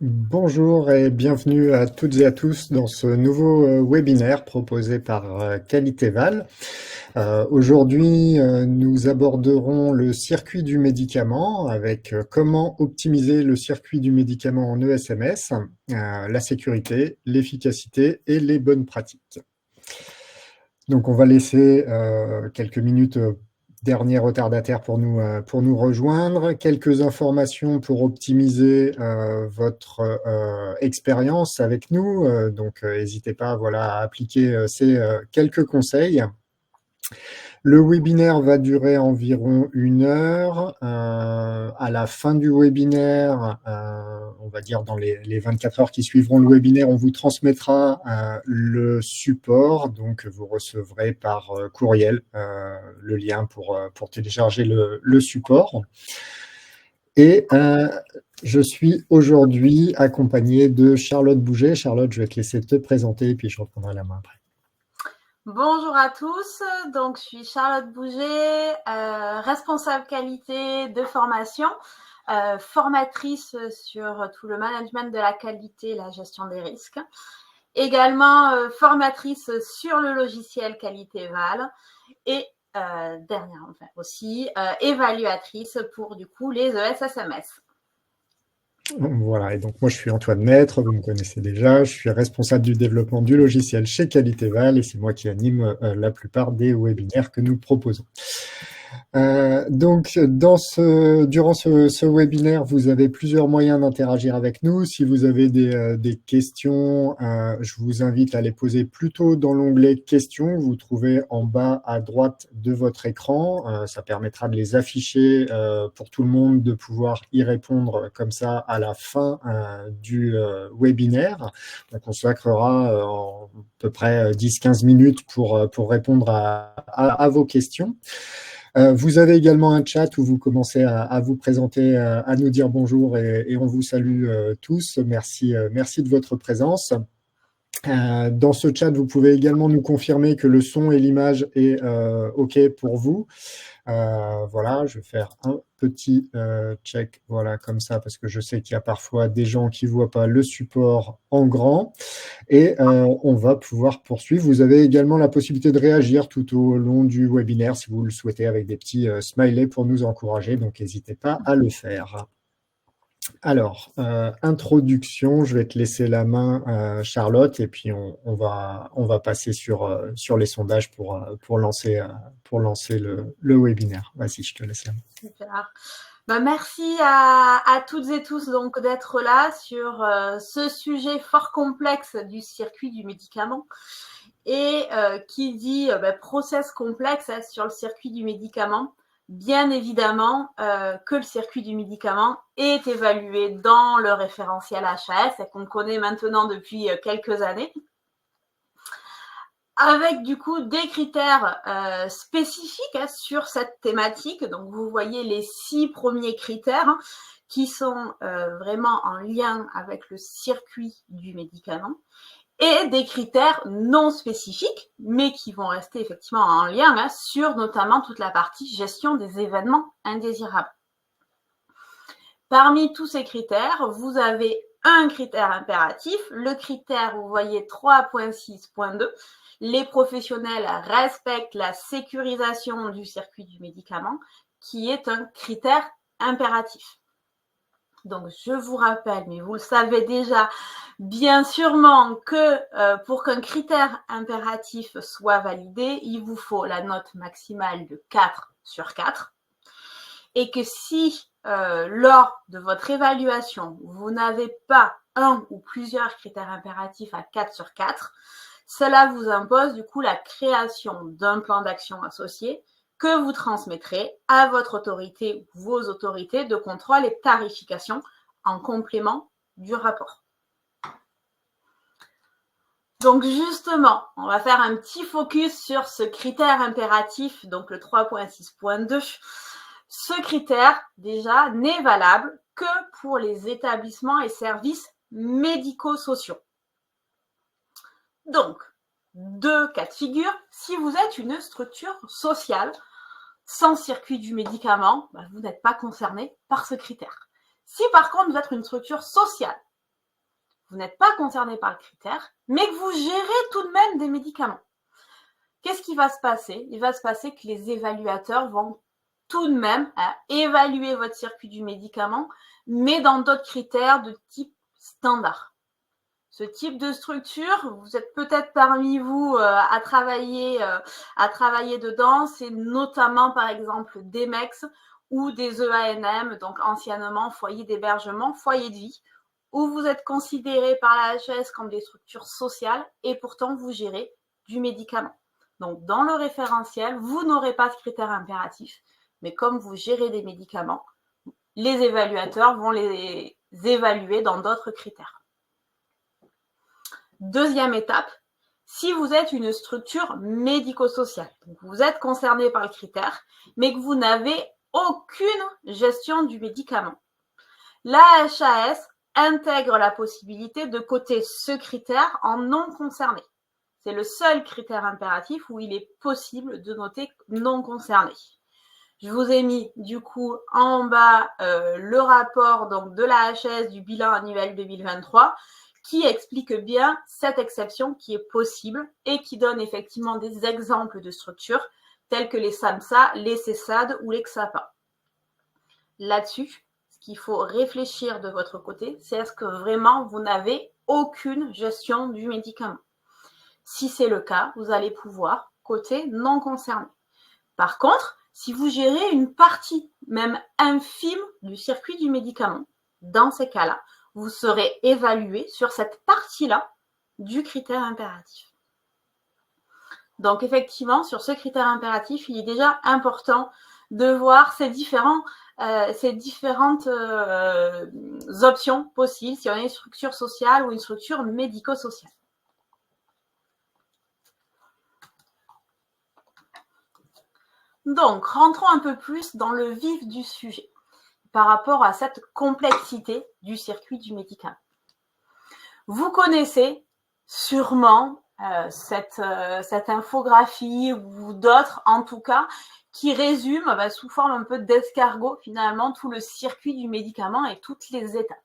Bonjour et bienvenue à toutes et à tous dans ce nouveau webinaire proposé par Qualitéval. Aujourd'hui, nous aborderons le circuit du médicament avec comment optimiser le circuit du médicament en ESMS, la sécurité, l'efficacité et les bonnes pratiques. Donc on va laisser quelques minutes dernier retardataire pour nous rejoindre. Quelques informations pour optimiser votre expérience avec nous. Donc, n'hésitez pas voilà, à appliquer ces quelques conseils. Le webinaire va durer environ 1 heure. À la fin du webinaire, on va dire dans les 24 heures qui suivront le webinaire, on vous transmettra le support. Donc, vous recevrez par courriel le lien pour télécharger le support. Et je suis aujourd'hui accompagné de Charlotte Bouget. Charlotte, je vais te laisser te présenter et puis je reprendrai la main après. Bonjour à tous, donc je suis Charlotte Bouget, responsable qualité de formation, formatrice sur tout le management de la qualité et la gestion des risques, également formatrice sur le logiciel Qualitéval et dernièrement aussi évaluatrice pour du coup les ESSMS. Voilà, et donc moi je suis Antoine Maître, vous me connaissez déjà, je suis responsable du développement du logiciel chez Qualitéval et c'est moi qui anime la plupart des webinaires que nous proposons. Donc, durant ce webinaire, vous avez plusieurs moyens d'interagir avec nous. Si vous avez des questions, je vous invite à les poser plutôt dans l'onglet questions. Vous trouvez en bas à droite de votre écran. Ça permettra de les afficher pour tout le monde, de pouvoir y répondre comme ça à la fin du webinaire. On consacrera à peu près 10-15 minutes pour répondre à vos questions. Vous avez également un chat où vous commencez à vous présenter, à nous dire bonjour et on vous salue tous. Merci de votre présence. Dans ce chat, vous pouvez également nous confirmer que le son et l'image est OK pour vous. Voilà, je vais faire un petit check, voilà, comme ça, parce que je sais qu'il y a parfois des gens qui ne voient pas le support en grand. Et on va pouvoir poursuivre. Vous avez également la possibilité de réagir tout au long du webinaire si vous le souhaitez avec des petits smileys pour nous encourager. Donc, n'hésitez pas à le faire. Alors, introduction, je vais te laisser la main, Charlotte, et puis on va passer sur les sondages pour lancer le webinaire. Vas-y, je te laisse la main. Super. Merci à toutes et tous donc d'être là sur ce sujet fort complexe du circuit du médicament. Et qui dit process complexe sur le circuit du médicament, bien évidemment que le circuit du médicament est évalué dans le référentiel HAS et qu'on connaît maintenant depuis quelques années, avec du coup des critères spécifiques sur cette thématique. Donc vous voyez les 6 premiers critères qui sont vraiment en lien avec le circuit du médicament, et des critères non spécifiques, mais qui vont rester effectivement en lien sur notamment toute la partie gestion des événements indésirables. Parmi tous ces critères, vous avez un critère impératif, le critère, vous voyez 3.6.2, les professionnels respectent la sécurisation du circuit du médicament, qui est un critère impératif. Donc, je vous rappelle, mais vous le savez déjà bien sûrement, que pour qu'un critère impératif soit validé, il vous faut la note maximale de 4 sur 4. Et que si, lors de votre évaluation, vous n'avez pas un ou plusieurs critères impératifs à 4 sur 4, cela vous impose du coup la création d'un plan d'action associé que vous transmettrez à votre autorité, vos autorités de contrôle et tarification en complément du rapport. Donc justement, on va faire un petit focus sur ce critère impératif, donc le 3.6.2. Ce critère, déjà, n'est valable que pour les établissements et services médico-sociaux. Donc, 2 cas de figure. Si vous êtes une structure sociale sans circuit du médicament, vous n'êtes pas concerné par ce critère. Si par contre vous êtes une structure sociale vous n'êtes pas concerné par le critère, mais que vous gérez tout de même des médicaments. Qu'est-ce qui va se passer? Il va se passer que les évaluateurs vont tout de même évaluer votre circuit du médicament, mais dans d'autres critères de type standard. Ce type de structure, vous êtes peut-être parmi vous à travailler dedans, c'est notamment par exemple des MEX ou des EANM, donc anciennement foyer d'hébergement, foyer de vie, où vous êtes considéré par la HAS comme des structures sociales et pourtant vous gérez du médicament. Donc dans le référentiel, vous n'aurez pas ce critère impératif, mais comme vous gérez des médicaments, les évaluateurs vont les évaluer dans d'autres critères. Deuxième étape, si vous êtes une structure médico-sociale, donc vous êtes concerné par le critère, mais que vous n'avez aucune gestion du médicament, la HAS intègre la possibilité de coter ce critère en non concerné. C'est le seul critère impératif où il est possible de noter non concerné. Je vous ai mis du coup en bas le rapport donc, de la HAS du bilan annuel 2023 qui explique bien cette exception qui est possible et qui donne effectivement des exemples de structures telles que les SAMSA, les CESAD ou les XAPA. Là-dessus, ce qu'il faut réfléchir de votre côté, c'est est-ce que vraiment vous n'avez aucune gestion du médicament. Si c'est le cas, vous allez pouvoir coter non concerné. Par contre, si vous gérez une partie, même infime, du circuit du médicament, dans ces cas-là, vous serez évalué sur cette partie-là du critère impératif. Donc effectivement, sur ce critère impératif, il est déjà important de voir ces différentes options possibles si on est une structure sociale ou une structure médico-sociale. Donc, rentrons un peu plus dans le vif du sujet par rapport à cette complexité du circuit du médicament. Vous connaissez sûrement cette infographie ou d'autres en tout cas qui résument sous forme un peu d'escargot finalement tout le circuit du médicament et toutes les étapes.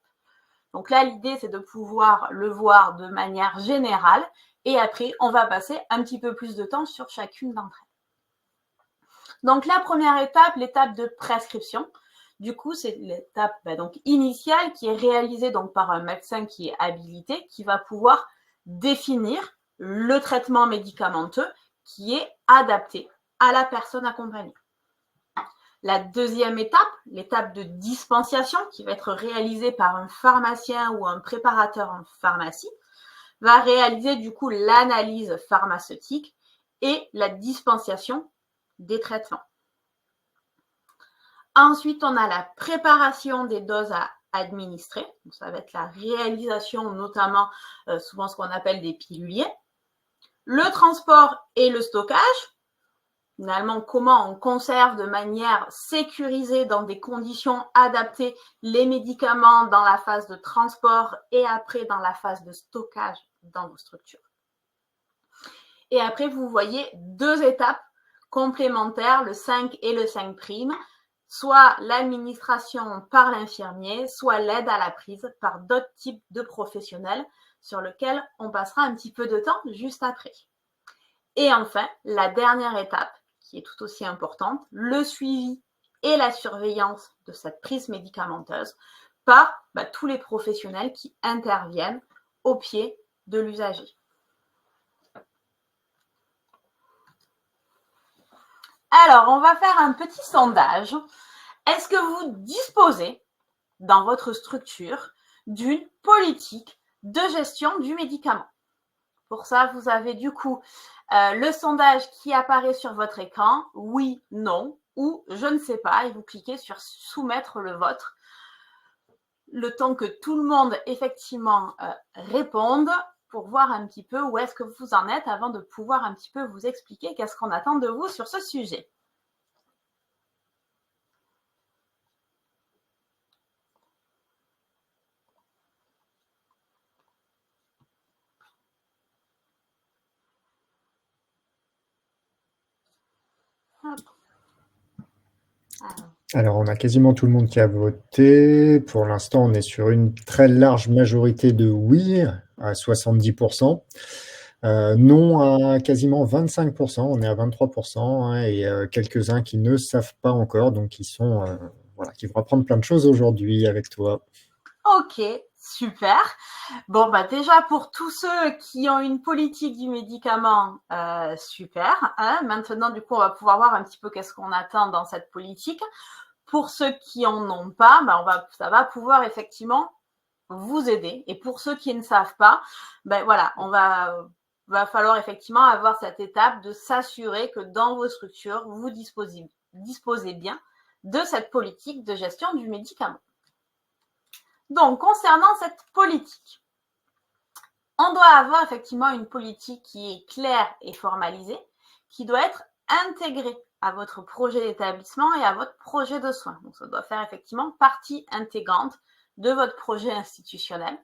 Donc là, l'idée, c'est de pouvoir le voir de manière générale et après, on va passer un petit peu plus de temps sur chacune d'entre elles. Donc la première étape, l'étape de prescription. Du coup, c'est l'étape initiale qui est réalisée donc, par un médecin qui est habilité, qui va pouvoir définir le traitement médicamenteux qui est adapté à la personne accompagnée. La deuxième étape, l'étape de dispensation, qui va être réalisée par un pharmacien ou un préparateur en pharmacie, va réaliser du coup l'analyse pharmaceutique et la dispensation des traitements. Ensuite, on a la préparation des doses à administrer. Donc, ça va être la réalisation, notamment souvent ce qu'on appelle des piluliers. Le transport et le stockage. Finalement, comment on conserve de manière sécurisée dans des conditions adaptées les médicaments dans la phase de transport et après dans la phase de stockage dans vos structures. Et après, vous voyez deux étapes complémentaires, le 5 et le 5', soit l'administration par l'infirmier, soit l'aide à la prise par d'autres types de professionnels sur lesquels on passera un petit peu de temps juste après. Et enfin, la dernière étape, qui est tout aussi importante, le suivi et la surveillance de cette prise médicamenteuse par tous les professionnels qui interviennent au pied de l'usager. Alors, on va faire un petit sondage. Est-ce que vous disposez dans votre structure d'une politique de gestion du médicament? Pour ça, vous avez du coup le sondage qui apparaît sur votre écran, oui, non, ou je ne sais pas, et vous cliquez sur soumettre le vôtre. Le temps que tout le monde effectivement réponde pour voir un petit peu où est-ce que vous en êtes avant de pouvoir un petit peu vous expliquer qu'est-ce qu'on attend de vous sur ce sujet. Alors, on a quasiment tout le monde qui a voté. Pour l'instant, on est sur une très large majorité de oui, à 70%. Non à quasiment 25%, on est à 23%, hein, et quelques-uns qui ne savent pas encore, donc voilà, qui vont apprendre plein de choses aujourd'hui avec toi. Ok, super. Bon, bah déjà pour tous ceux qui ont une politique du médicament, super. Hein. Maintenant, du coup, on va pouvoir voir un petit peu qu'est-ce qu'on attend dans cette politique. Pour ceux qui en ont pas, bah ça va pouvoir effectivement vous aider. Et pour ceux qui ne savent pas, ben voilà, va falloir effectivement avoir cette étape de s'assurer que dans vos structures, vous disposez bien de cette politique de gestion du médicament. Donc, concernant cette politique, on doit avoir effectivement une politique qui est claire et formalisée, qui doit être intégrée à votre projet d'établissement et à votre projet de soins. Donc, ça doit faire effectivement partie intégrante de votre projet institutionnel.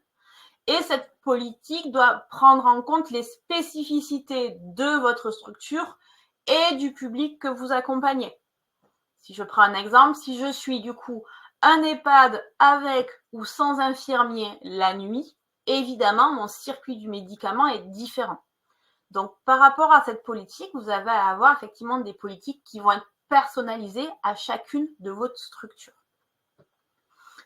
Et cette politique doit prendre en compte les spécificités de votre structure et du public que vous accompagnez. Si je prends un exemple, si je suis du coup un EHPAD avec ou sans infirmier la nuit, évidemment, mon circuit du médicament est différent. Donc, par rapport à cette politique, vous avez à avoir effectivement des politiques qui vont être personnalisées à chacune de votre structure.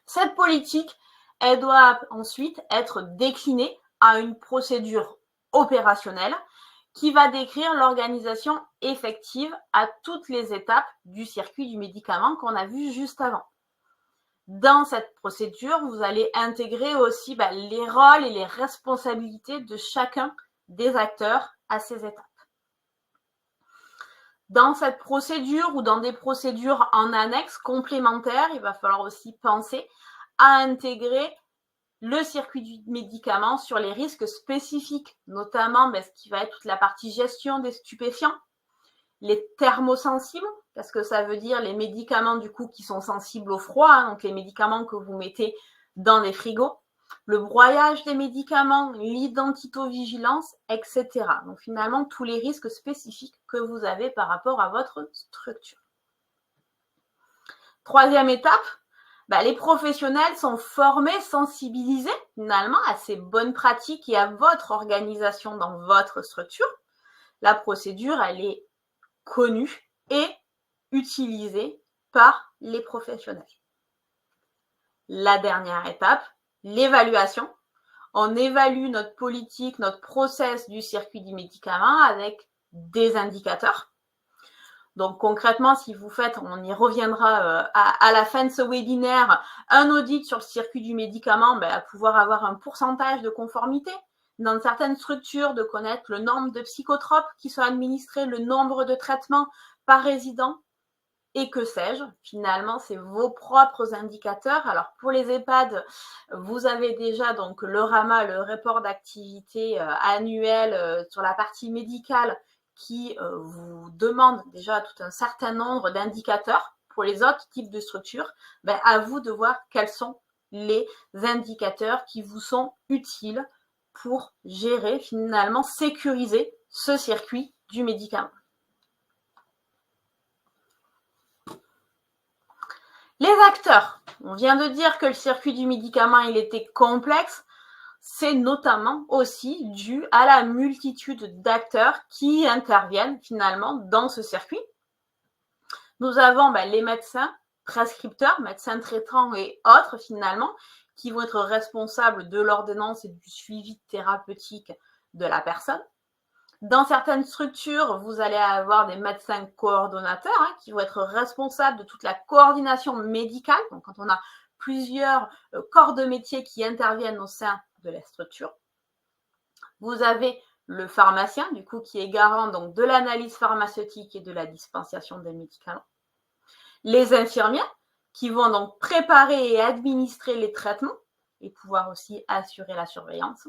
Cette politique, elle doit ensuite être déclinée à une procédure opérationnelle qui va décrire l'organisation effective à toutes les étapes du circuit du médicament qu'on a vu juste avant. Dans cette procédure, vous allez intégrer aussi les rôles et les responsabilités de chacun des acteurs à ces étapes. Dans cette procédure ou dans des procédures en annexe complémentaires, il va falloir aussi penser à intégrer le circuit du médicament sur les risques spécifiques, notamment ce qui va être toute la partie gestion des stupéfiants, les thermosensibles, parce que ça veut dire les médicaments du coup qui sont sensibles au froid, hein, donc les médicaments que vous mettez dans les frigos, le broyage des médicaments, l'identitovigilance, etc. Donc finalement, tous les risques spécifiques que vous avez par rapport à votre structure. Troisième étape, les professionnels sont formés, sensibilisés finalement à ces bonnes pratiques et à votre organisation dans votre structure. La procédure, elle est connue et utilisée par les professionnels. La dernière étape, l'évaluation. On évalue notre politique, notre process du circuit du médicament avec des indicateurs. Donc concrètement, si vous faites, on y reviendra à la fin de ce webinaire, un audit sur le circuit du médicament, à pouvoir avoir un pourcentage de conformité. Dans certaines structures, de connaître le nombre de psychotropes qui sont administrés, le nombre de traitements par résident, et que sais-je. Finalement, c'est vos propres indicateurs. Alors pour les EHPAD, vous avez déjà donc le RAMA, le rapport d'activité annuel sur la partie médicale, qui vous demande déjà tout un certain nombre d'indicateurs. Pour les autres types de structures, à vous de voir quels sont les indicateurs qui vous sont utiles pour gérer, finalement, sécuriser ce circuit du médicament. Les acteurs, on vient de dire que le circuit du médicament, il était complexe. C'est notamment aussi dû à la multitude d'acteurs qui interviennent finalement dans ce circuit. Nous avons les médecins prescripteurs, médecins traitants et autres finalement, qui vont être responsables de l'ordonnance et du suivi thérapeutique de la personne. Dans certaines structures, vous allez avoir des médecins coordonnateurs qui vont être responsables de toute la coordination médicale. Donc, quand on a plusieurs corps de métier qui interviennent au sein de la structure. Vous avez le pharmacien, du coup, qui est garant donc de l'analyse pharmaceutique et de la dispensation des médicaments. Les infirmiers, qui vont donc préparer et administrer les traitements et pouvoir aussi assurer la surveillance.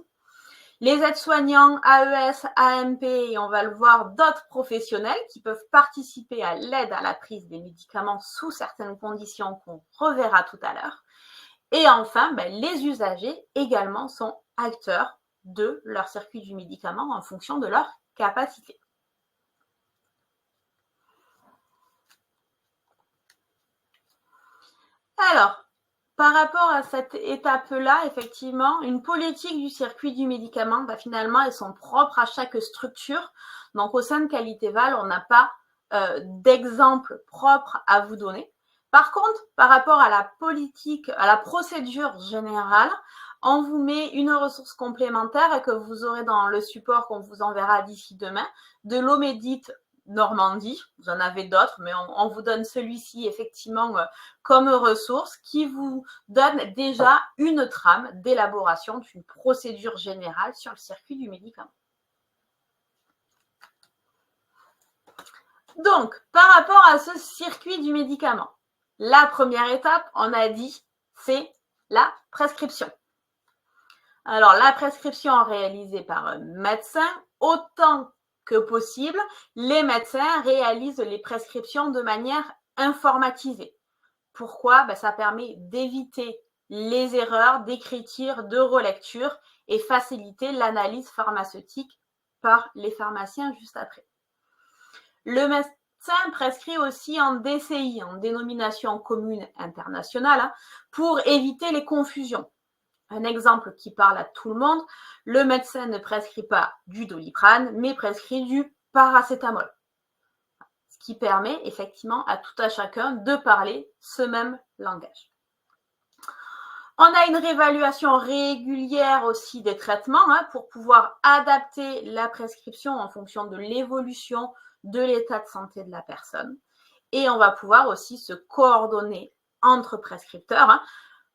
Les aides-soignants, AES, AMP, et on va le voir, d'autres professionnels qui peuvent participer à l'aide à la prise des médicaments sous certaines conditions qu'on reverra tout à l'heure. Et enfin, les usagers également sont acteurs de leur circuit du médicament en fonction de leur capacité. Alors, par rapport à cette étape-là, effectivement, une politique du circuit du médicament, finalement, elles sont propres à chaque structure. Donc, au sein de Qualitéval, on n'a pas d'exemple propre à vous donner. Par contre, par rapport à la politique, à la procédure générale, on vous met une ressource complémentaire que vous aurez dans le support qu'on vous enverra d'ici demain, de l'Omédite Normandie. Vous en avez d'autres, mais on vous donne celui-ci effectivement comme ressource qui vous donne déjà une trame d'élaboration d'une procédure générale sur le circuit du médicament. Donc, par rapport à ce circuit du médicament, la première étape, on a dit, c'est la prescription. Alors, la prescription réalisée par un médecin, autant que possible, les médecins réalisent les prescriptions de manière informatisée. Pourquoi ? Ça permet d'éviter les erreurs d'écriture, de relecture et faciliter l'analyse pharmaceutique par les pharmaciens juste après. Le médecin prescrit aussi en DCI, en dénomination commune internationale, pour éviter les confusions. Un exemple qui parle à tout le monde, le médecin ne prescrit pas du Doliprane, mais prescrit du paracétamol. Ce qui permet effectivement à tout à chacun de parler ce même langage. On a une réévaluation régulière aussi des traitements pour pouvoir adapter la prescription en fonction de l'évolution de l'état de santé de la personne. Et on va pouvoir aussi se coordonner entre prescripteurs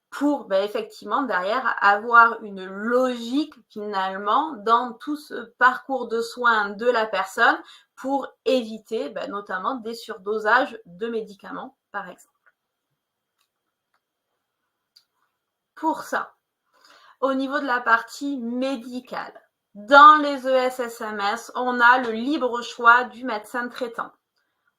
pour effectivement derrière avoir une logique finalement dans tout ce parcours de soins de la personne pour éviter notamment des surdosages de médicaments par exemple. Pour ça, au niveau de la partie médicale, dans les ESSMS, on a le libre choix du médecin traitant.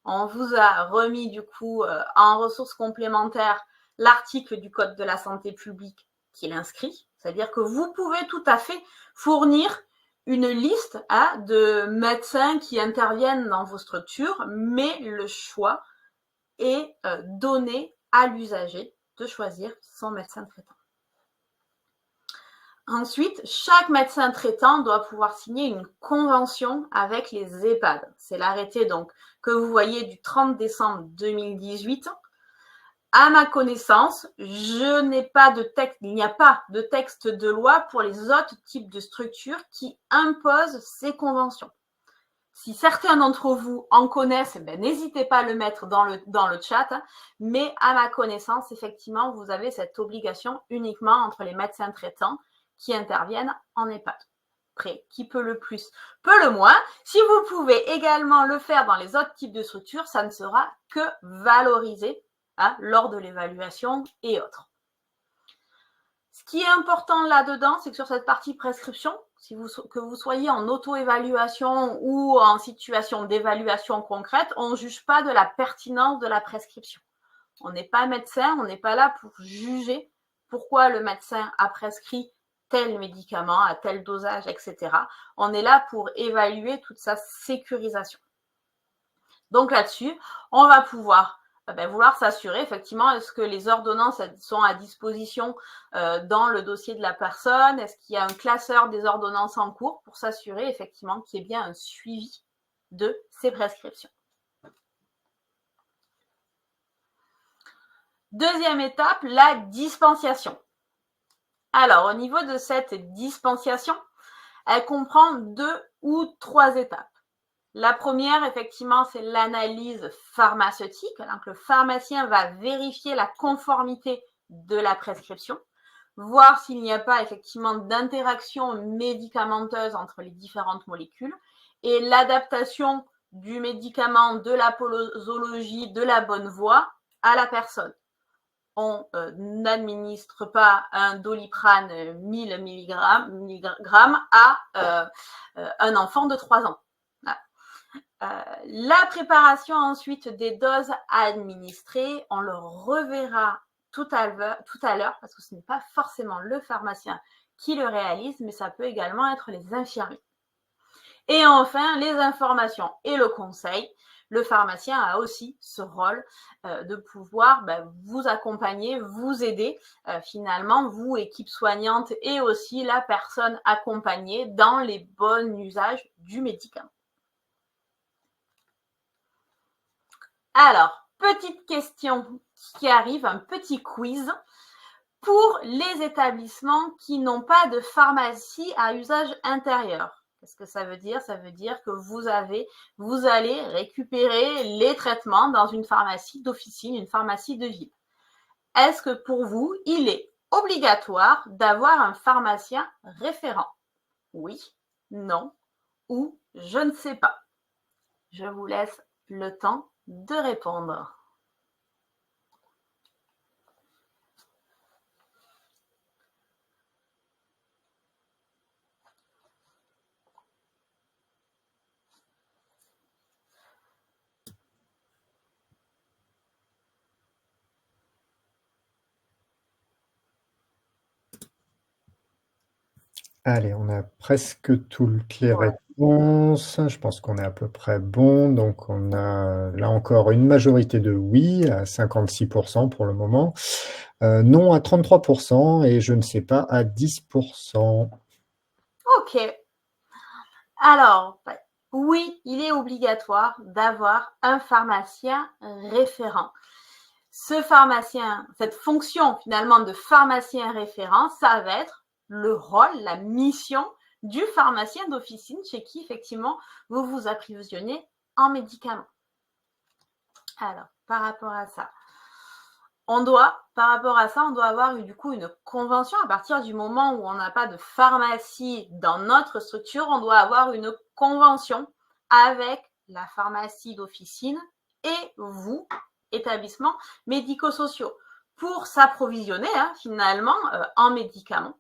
On vous a remis du coup en ressources complémentaires l'article du Code de la santé publique qui l'inscrit, c'est-à-dire que vous pouvez tout à fait fournir une liste de médecins qui interviennent dans vos structures, mais le choix est donné à l'usager de choisir son médecin traitant. Ensuite, chaque médecin traitant doit pouvoir signer une convention avec les EHPAD. C'est l'arrêté donc que vous voyez du 30 décembre 2018. À ma connaissance, il n'y a pas de texte de loi pour les autres types de structures qui imposent ces conventions. Si certains d'entre vous en connaissent, n'hésitez pas à le mettre dans le chat. Mais à ma connaissance, effectivement, vous avez cette obligation uniquement entre les médecins traitants qui interviennent en EHPAD. Après, qui peut le plus, peut le moins. Si vous pouvez également le faire dans les autres types de structures, ça ne sera que valorisé lors de l'évaluation et autres. Ce qui est important là-dedans, c'est que sur cette partie prescription, que vous soyez en auto-évaluation ou en situation d'évaluation concrète, on ne juge pas de la pertinence de la prescription. On n'est pas médecin, on n'est pas là pour juger pourquoi le médecin a prescrit tel médicament, à tel dosage, etc. On est là pour évaluer toute sa sécurisation. Donc là-dessus, on va pouvoir vouloir s'assurer effectivement, est-ce que les ordonnances sont à disposition dans le dossier de la personne, est-ce qu'il y a un classeur des ordonnances en cours pour s'assurer effectivement qu'il y ait bien un suivi de ces prescriptions. Deuxième étape, la dispensation. Alors, au niveau de cette dispensation, elle comprend 2 ou 3 étapes. La première, effectivement, c'est l'analyse pharmaceutique. Donc, le pharmacien va vérifier la conformité de la prescription, voir s'il n'y a pas effectivement d'interaction médicamenteuse entre les différentes molécules et l'adaptation du médicament, de la posologie, de la bonne voie à la personne. On n'administre pas un Doliprane 1000 mg à un enfant de 3 ans. La préparation ensuite des doses administrées, on le reverra tout à l'heure parce que ce n'est pas forcément le pharmacien qui le réalise, mais ça peut également être les infirmiers. Et enfin, les informations et le conseil. le pharmacien a aussi ce rôle de pouvoir vous accompagner, vous aider finalement, vous, équipe soignante, et aussi la personne accompagnée dans les bons usages du médicament. Alors, petite question qui arrive, un petit quiz. Pour les établissements qui n'ont pas de pharmacie à usage intérieur, qu'est-ce que ça veut dire? Ça veut dire que vous allez récupérer les traitements dans une pharmacie d'officine, une pharmacie de ville. Est-ce que pour vous, il est obligatoire d'avoir un pharmacien référent? Oui, non ou je ne sais pas. Je vous laisse le temps de répondre. Allez, on a presque toutes les réponses. Je pense qu'on est à peu près bon. Donc, on a là encore une majorité de oui à 56% pour le moment. Non à 33% et je ne sais pas à 10%. Ok. Alors, oui, il est obligatoire d'avoir un pharmacien référent. Ce pharmacien, cette fonction finalement de pharmacien référent, ça va être le rôle, la mission du pharmacien d'officine chez qui effectivement vous vous approvisionnez en médicaments. Alors, par rapport à ça, on doit avoir du coup une convention. À partir du moment où on n'a pas de pharmacie dans notre structure, on doit avoir une convention avec la pharmacie d'officine et vous, établissements médico-sociaux, pour s'approvisionner finalement en médicaments.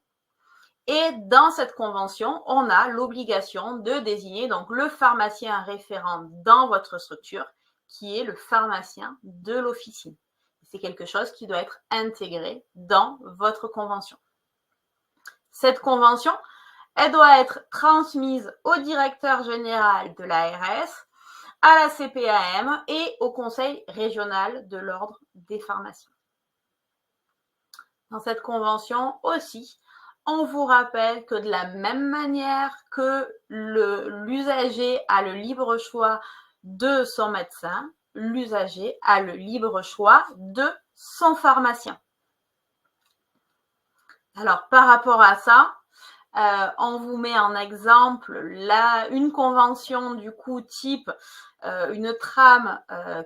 Et dans cette convention, on a l'obligation de désigner donc le pharmacien référent dans votre structure, qui est le pharmacien de l'officine. C'est quelque chose qui doit être intégré dans votre convention. Cette convention, elle doit être transmise au directeur général de l'ARS, à la CPAM et au conseil régional de l'ordre des pharmaciens. Dans cette convention aussi, on vous rappelle que de la même manière que l'usager a le libre choix de son médecin, l'usager a le libre choix de son pharmacien. Alors, par rapport à ça, on vous met en exemple une convention du coup type une trame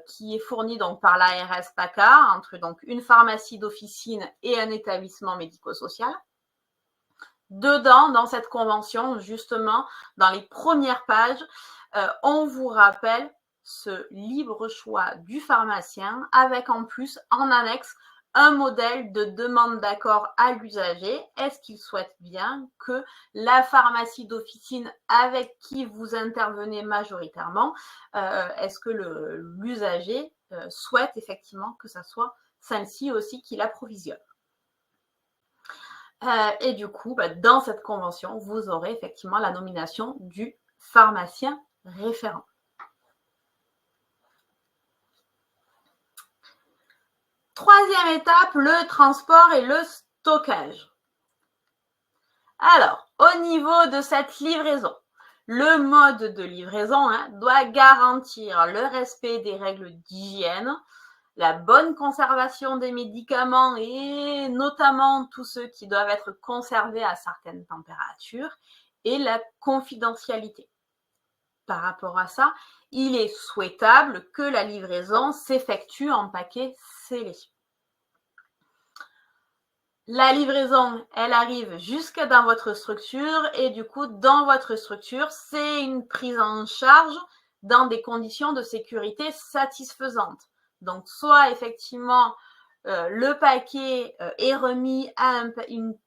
qui est fournie donc par l'ARS PACA entre donc une pharmacie d'officine et un établissement médico-social. Dedans, dans cette convention, justement, dans les premières pages, on vous rappelle ce libre choix du pharmacien avec en plus, en annexe, un modèle de demande d'accord à l'usager. Est-ce qu'il souhaite bien que la pharmacie d'officine avec qui vous intervenez majoritairement, est-ce que l'usager souhaite effectivement que ça soit celle-ci aussi qui l'approvisionne? Et du coup, dans cette convention, vous aurez effectivement la nomination du pharmacien référent. Troisième étape, le transport et le stockage. Alors, au niveau de cette livraison, le mode de livraison doit garantir le respect des règles d'hygiène, la bonne conservation des médicaments et notamment tous ceux qui doivent être conservés à certaines températures et la confidentialité. Par rapport à ça, il est souhaitable que la livraison s'effectue en paquet scellé. La livraison, elle arrive jusque dans votre structure et du coup, dans votre structure, c'est une prise en charge dans des conditions de sécurité satisfaisantes. Donc, soit effectivement, le paquet est remis à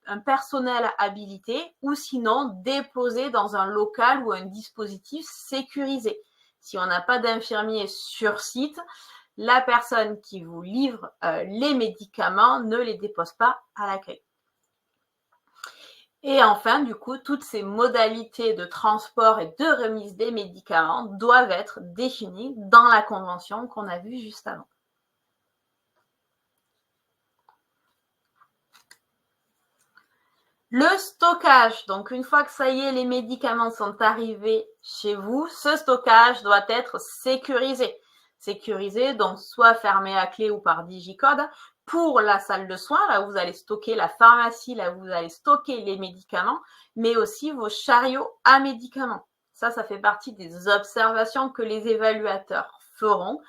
un personnel habilité ou sinon déposé dans un local ou un dispositif sécurisé. Si on n'a pas d'infirmier sur site, la personne qui vous livre les médicaments ne les dépose pas à l'accueil. Et enfin, du coup, toutes ces modalités de transport et de remise des médicaments doivent être définies dans la convention qu'on a vue juste avant. Le stockage, donc une fois que ça y est, les médicaments sont arrivés chez vous, ce stockage doit être sécurisé. Sécurisé, donc soit fermé à clé ou par digicode. Pour la salle de soins, là où vous allez stocker la pharmacie, là où vous allez stocker les médicaments, mais aussi vos chariots à médicaments. Ça fait partie des observations que les évaluateurs feront.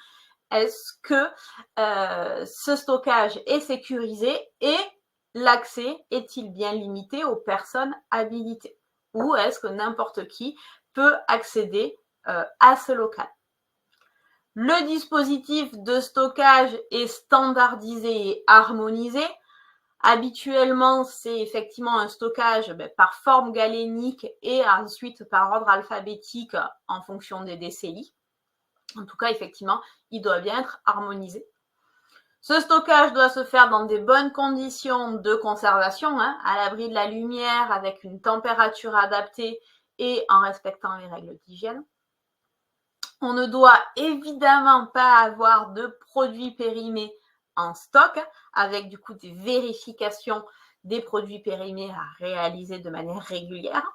Est-ce que ce stockage est sécurisé et l'accès est-il bien limité aux personnes habilitées? Ou est-ce que n'importe qui peut accéder à ce local? Le dispositif de stockage est standardisé et harmonisé. Habituellement, c'est effectivement un stockage par forme galénique et ensuite par ordre alphabétique en fonction des DCI. En tout cas, effectivement, il doit bien être harmonisé. Ce stockage doit se faire dans des bonnes conditions de conservation, à l'abri de la lumière, avec une température adaptée et en respectant les règles d'hygiène. On ne doit évidemment pas avoir de produits périmés en stock, avec du coup des vérifications des produits périmés à réaliser de manière régulière.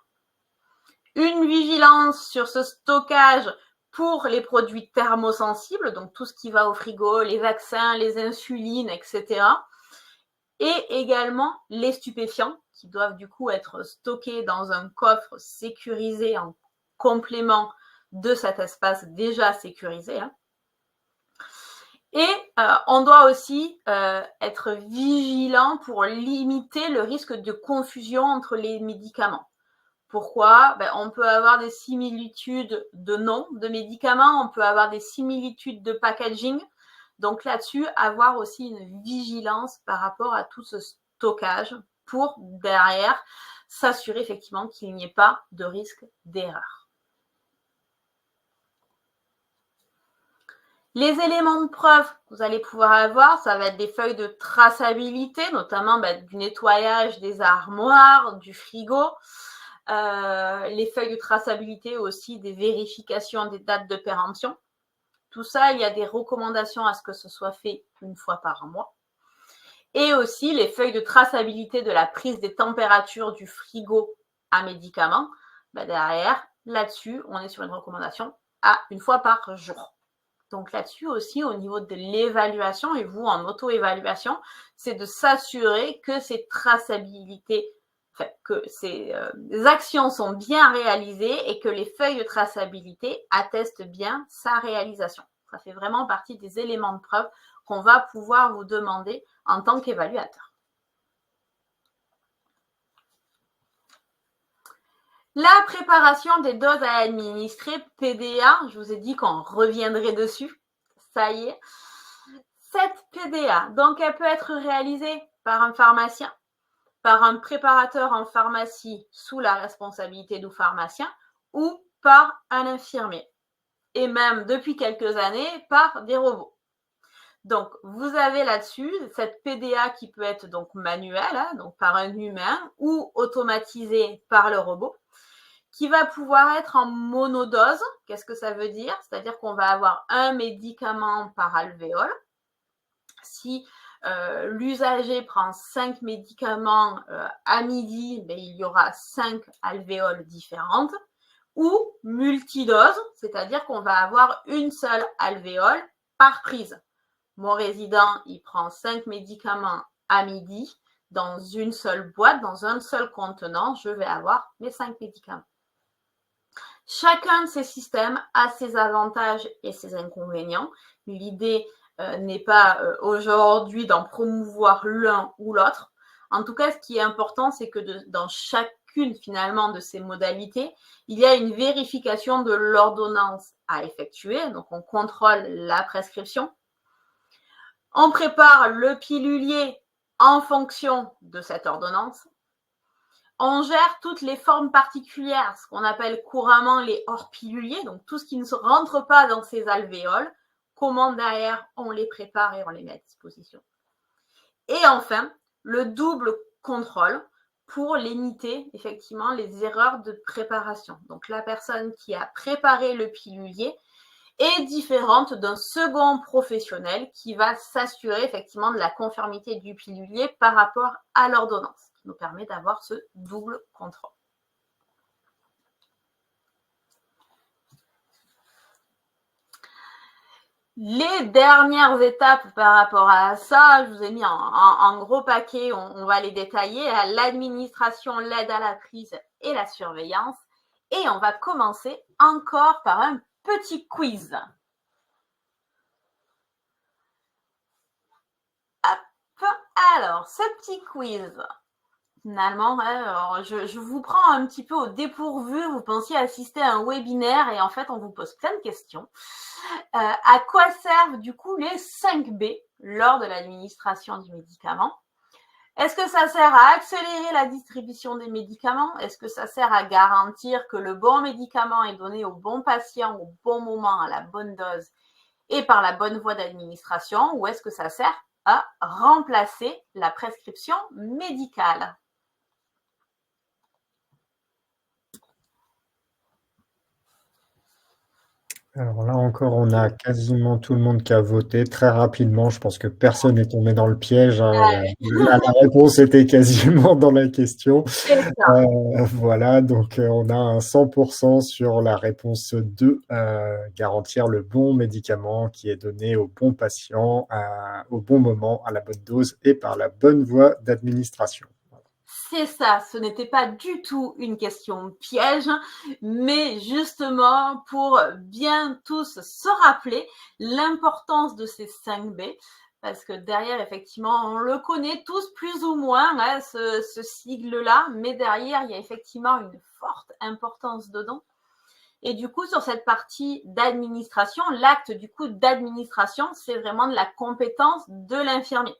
Une vigilance sur ce stockage pour les produits thermosensibles, donc tout ce qui va au frigo, les vaccins, les insulines, etc. Et également les stupéfiants qui doivent du coup être stockés dans un coffre sécurisé en complément de cet espace déjà sécurisé. Et on doit aussi être vigilant pour limiter le risque de confusion entre les médicaments. Pourquoi? On peut avoir des similitudes de nom de médicaments, on peut avoir des similitudes de packaging. Donc là-dessus, avoir aussi une vigilance par rapport à tout ce stockage pour derrière s'assurer effectivement qu'il n'y ait pas de risque d'erreur. Les éléments de preuve que vous allez pouvoir avoir, ça va être des feuilles de traçabilité, notamment du nettoyage des armoires, du frigo, les feuilles de traçabilité aussi, des vérifications des dates de péremption. Tout ça, il y a des recommandations à ce que ce soit fait une fois par mois. Et aussi les feuilles de traçabilité de la prise des températures du frigo à médicaments. Derrière, là-dessus, on est sur une recommandation à une fois par jour. Donc là-dessus aussi, au niveau de l'évaluation, et vous en auto-évaluation, c'est de s'assurer que ces traçabilités, que ces actions sont bien réalisées et que les feuilles de traçabilité attestent bien sa réalisation. Ça fait vraiment partie des éléments de preuve qu'on va pouvoir vous demander en tant qu'évaluateur. La préparation des doses à administrer, PDA, je vous ai dit qu'on reviendrait dessus, ça y est. Cette PDA, donc elle peut être réalisée par un pharmacien, par un préparateur en pharmacie sous la responsabilité du pharmacien ou par un infirmier. Et même depuis quelques années, par des robots. Donc, vous avez là-dessus cette PDA qui peut être donc manuelle, donc par un humain, ou automatisée par le robot, qui va pouvoir être en monodose. Qu'est-ce que ça veut dire? C'est-à-dire qu'on va avoir un médicament par alvéole. Si l'usager prend 5 médicaments à midi, il y aura 5 alvéoles différentes. Ou multidose, c'est-à-dire qu'on va avoir une seule alvéole par prise. Mon résident, il prend 5 médicaments à midi dans une seule boîte, dans un seul contenant, je vais avoir mes 5 médicaments. Chacun de ces systèmes a ses avantages et ses inconvénients. L'idée n'est pas aujourd'hui d'en promouvoir l'un ou l'autre. En tout cas, ce qui est important, c'est que dans chacune finalement de ces modalités, il y a une vérification de l'ordonnance à effectuer. Donc, on contrôle la prescription. On prépare le pilulier en fonction de cette ordonnance. On gère toutes les formes particulières, ce qu'on appelle couramment les hors-piluliers, donc tout ce qui ne se rentre pas dans ces alvéoles, comment derrière on les prépare et on les met à disposition. Et enfin, le double contrôle pour limiter effectivement les erreurs de préparation. Donc la personne qui a préparé le pilulier est différente d'un second professionnel qui va s'assurer effectivement de la conformité du pilulier par rapport à l'ordonnance, ce qui nous permet d'avoir ce double contrôle. Les dernières étapes par rapport à ça, je vous ai mis en gros paquet, on va les détailler, l'administration, l'aide à la prise et la surveillance. Et on va commencer encore par un petit quiz. Hop, alors, ce petit quiz, finalement, je vous prends un petit peu au dépourvu. Vous pensiez assister à un webinaire et en fait, on vous pose plein de questions. À quoi servent du coup les 5B lors de l'administration du médicament? Est-ce que ça sert à accélérer la distribution des médicaments? Est-ce que ça sert à garantir que le bon médicament est donné au bon patient, au bon moment, à la bonne dose et par la bonne voie d'administration? Ou est-ce que ça sert à remplacer la prescription médicale? Alors là encore, on a quasiment tout le monde qui a voté très rapidement. Je pense que personne n'est tombé dans le piège, hein. La réponse était quasiment dans la question. C'est ça. Voilà, donc on a un 100% sur la réponse 2, garantir le bon médicament qui est donné au bon patient, au bon moment, à la bonne dose et par la bonne voie d'administration. C'est ça, ce n'était pas du tout une question piège, mais justement pour bien tous se rappeler l'importance de ces 5B, parce que derrière, effectivement, on le connaît tous plus ou moins, hein, ce sigle-là, mais derrière, il y a effectivement une forte importance dedans. Et du coup, sur cette partie d'administration, l'acte du coup d'administration, c'est vraiment de la compétence de l'infirmier.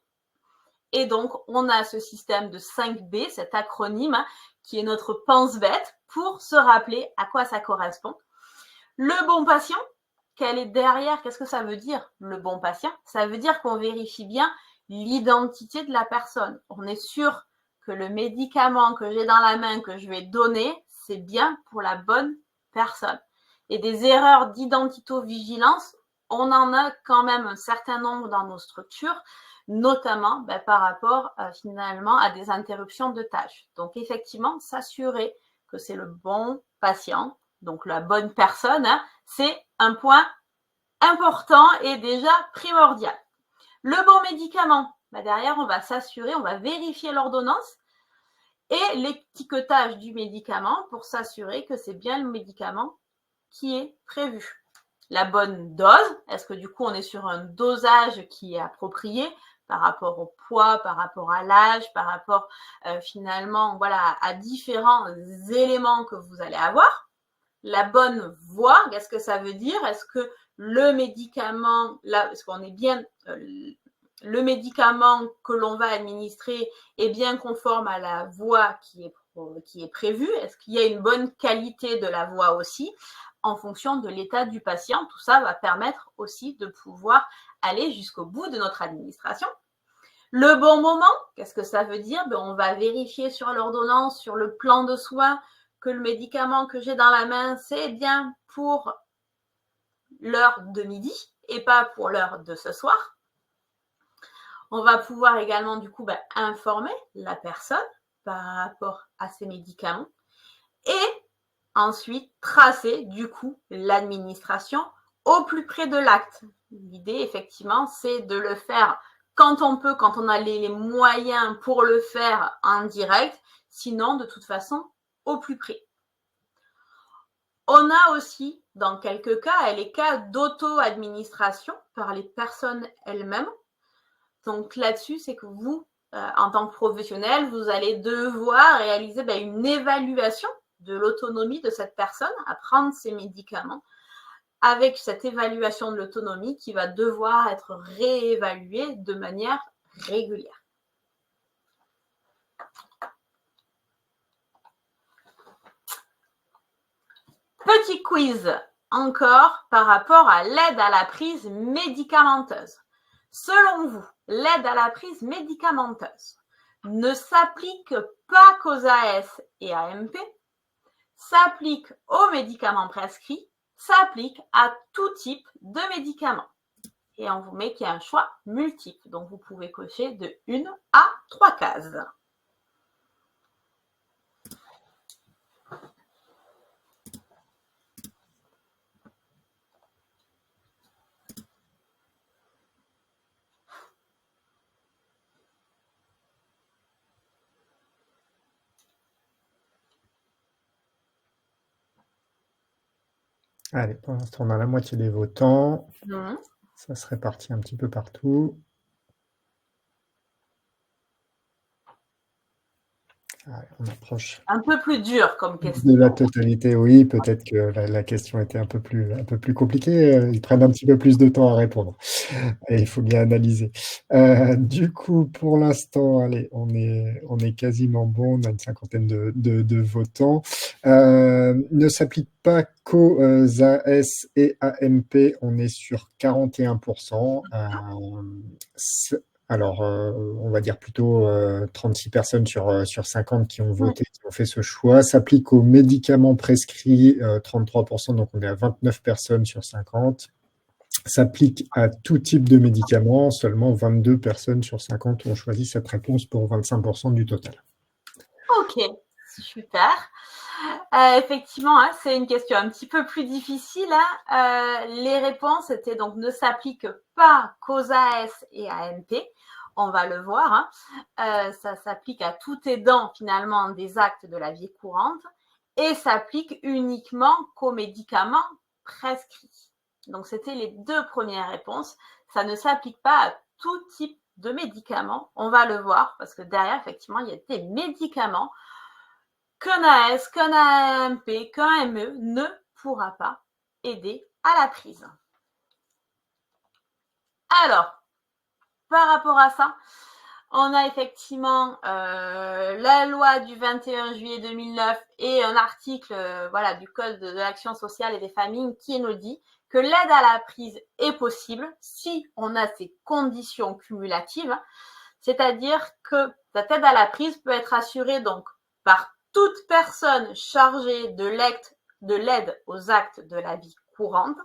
Et donc, on a ce système de 5B, cet acronyme, qui est notre pense-bête pour se rappeler à quoi ça correspond. Le bon patient, quel est derrière? Qu'est-ce que ça veut dire, le bon patient? Ça veut dire qu'on vérifie bien l'identité de la personne. On est sûr que le médicament que j'ai dans la main, que je vais donner, c'est bien pour la bonne personne. Et des erreurs d'identito-vigilance, on en a quand même un certain nombre dans nos structures, notamment par rapport finalement à des interruptions de tâches. Donc effectivement, s'assurer que c'est le bon patient, donc la bonne personne, hein, c'est un point important et déjà primordial. Le bon médicament, derrière, on va s'assurer, on va vérifier l'ordonnance et l'étiquetage du médicament pour s'assurer que c'est bien le médicament qui est prévu. La bonne dose, est-ce que du coup on est sur un dosage qui est approprié par rapport au poids, par rapport à l'âge, par rapport finalement voilà, à différents éléments que vous allez avoir. La bonne voie, qu'est-ce que ça veut dire? Est-ce que le médicament, là, est-ce qu'on est bien, le médicament que l'on va administrer est bien conforme à la voie qui est prévue? Est-ce qu'il y a une bonne qualité de la voie aussi? En fonction de l'état du patient, tout ça va permettre aussi de pouvoir aller jusqu'au bout de notre administration. Le bon moment, qu'est-ce que ça veut dire? On va vérifier sur l'ordonnance, sur le plan de soins, que le médicament que j'ai dans la main, c'est bien pour l'heure de midi et pas pour l'heure de ce soir. On va pouvoir également du coup informer la personne par rapport à ces médicaments et ensuite tracer du coup l'administration au plus près de l'acte. L'idée effectivement c'est de le faire quand on peut, quand on a les moyens pour le faire en direct, sinon de toute façon au plus près. On a aussi dans quelques cas les cas d'auto-administration par les personnes elles-mêmes. Donc là-dessus c'est que vous en tant que professionnel vous allez devoir réaliser une évaluation de l'autonomie de cette personne à prendre ses médicaments avec cette évaluation de l'autonomie qui va devoir être réévaluée de manière régulière. Petit quiz encore par rapport à l'aide à la prise médicamenteuse. Selon vous, l'aide à la prise médicamenteuse ne s'applique pas qu'aux AS et AMP, s'applique aux médicaments prescrits, s'applique à tout type de médicaments. Et on vous met qu'il y a un choix multiple. Donc, vous pouvez cocher de 1 à 3 cases. Allez, pour l'instant, on a la moitié des votants. Ça se répartit un petit peu partout. Allez, on approche. Un peu plus dur comme question. De la totalité, oui. Peut-être que la question était un peu plus compliquée. Ils prennent un petit peu plus de temps à répondre. Et il faut bien analyser. Du coup, pour l'instant, allez, on est quasiment bon. On a une cinquantaine de votants. Ne s'applique pas qu'aux AS et AMP. On est sur 41%. Alors, on va dire plutôt 36 personnes sur 50 qui ont voté, qui ont fait ce choix. S'applique aux médicaments prescrits, 33%, donc on est à 29 personnes sur 50. S'applique à tout type de médicaments, seulement 22 personnes sur 50 ont choisi cette réponse pour 25% du total. Ok, super. Effectivement, hein, c'est une question un petit peu plus difficile. Hein. Les réponses étaient donc ne s'appliquent pas qu'aux AS et AMP. On va le voir. Hein. Ça s'applique à tout aidant finalement des actes de la vie courante et s'applique uniquement qu'aux médicaments prescrits. Donc, c'était les deux premières réponses. Ça ne s'applique pas à tout type de médicaments. On va le voir parce que derrière, effectivement, il y a des médicaments qu'un AS, qu'un AMP, qu'un ME ne pourra pas aider à la prise. Alors, par rapport à ça, on a effectivement la loi du 21 juillet 2009 et un article du Code de l'action sociale et des familles qui nous dit que l'aide à la prise est possible si on a ces conditions cumulatives, c'est-à-dire que cette aide à la prise peut être assurée donc par toute personne chargée de l'aide aux actes de la vie courante,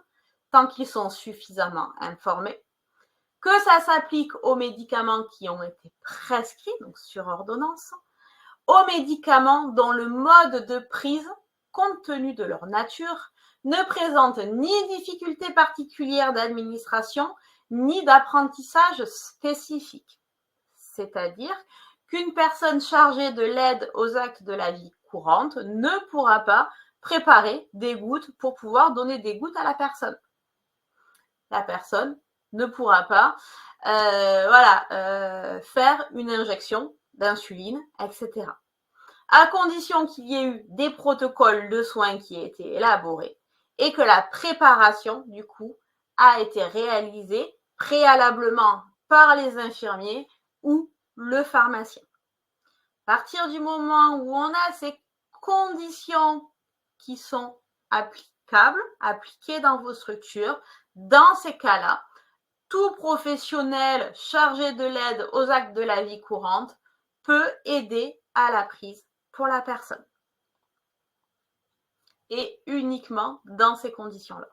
tant qu'ils sont suffisamment informés, que ça s'applique aux médicaments qui ont été prescrits, donc sur ordonnance, aux médicaments dont le mode de prise, compte tenu de leur nature, ne présente ni difficulté particulière d'administration, ni d'apprentissage spécifique. C'est-à-dire qu'une personne chargée de l'aide aux actes de la vie courante ne pourra pas préparer des gouttes pour pouvoir donner des gouttes à la personne. La personne ne pourra pas faire une injection d'insuline, etc. À condition qu'il y ait eu des protocoles de soins qui aient été élaborés et que la préparation, du coup, a été réalisée préalablement par les infirmiers ou le pharmacien. À partir du moment où on a ces conditions qui sont appliquées dans vos structures, dans ces cas-là, tout professionnel chargé de l'aide aux actes de la vie courante peut aider à la prise pour la personne. Et uniquement dans ces conditions-là.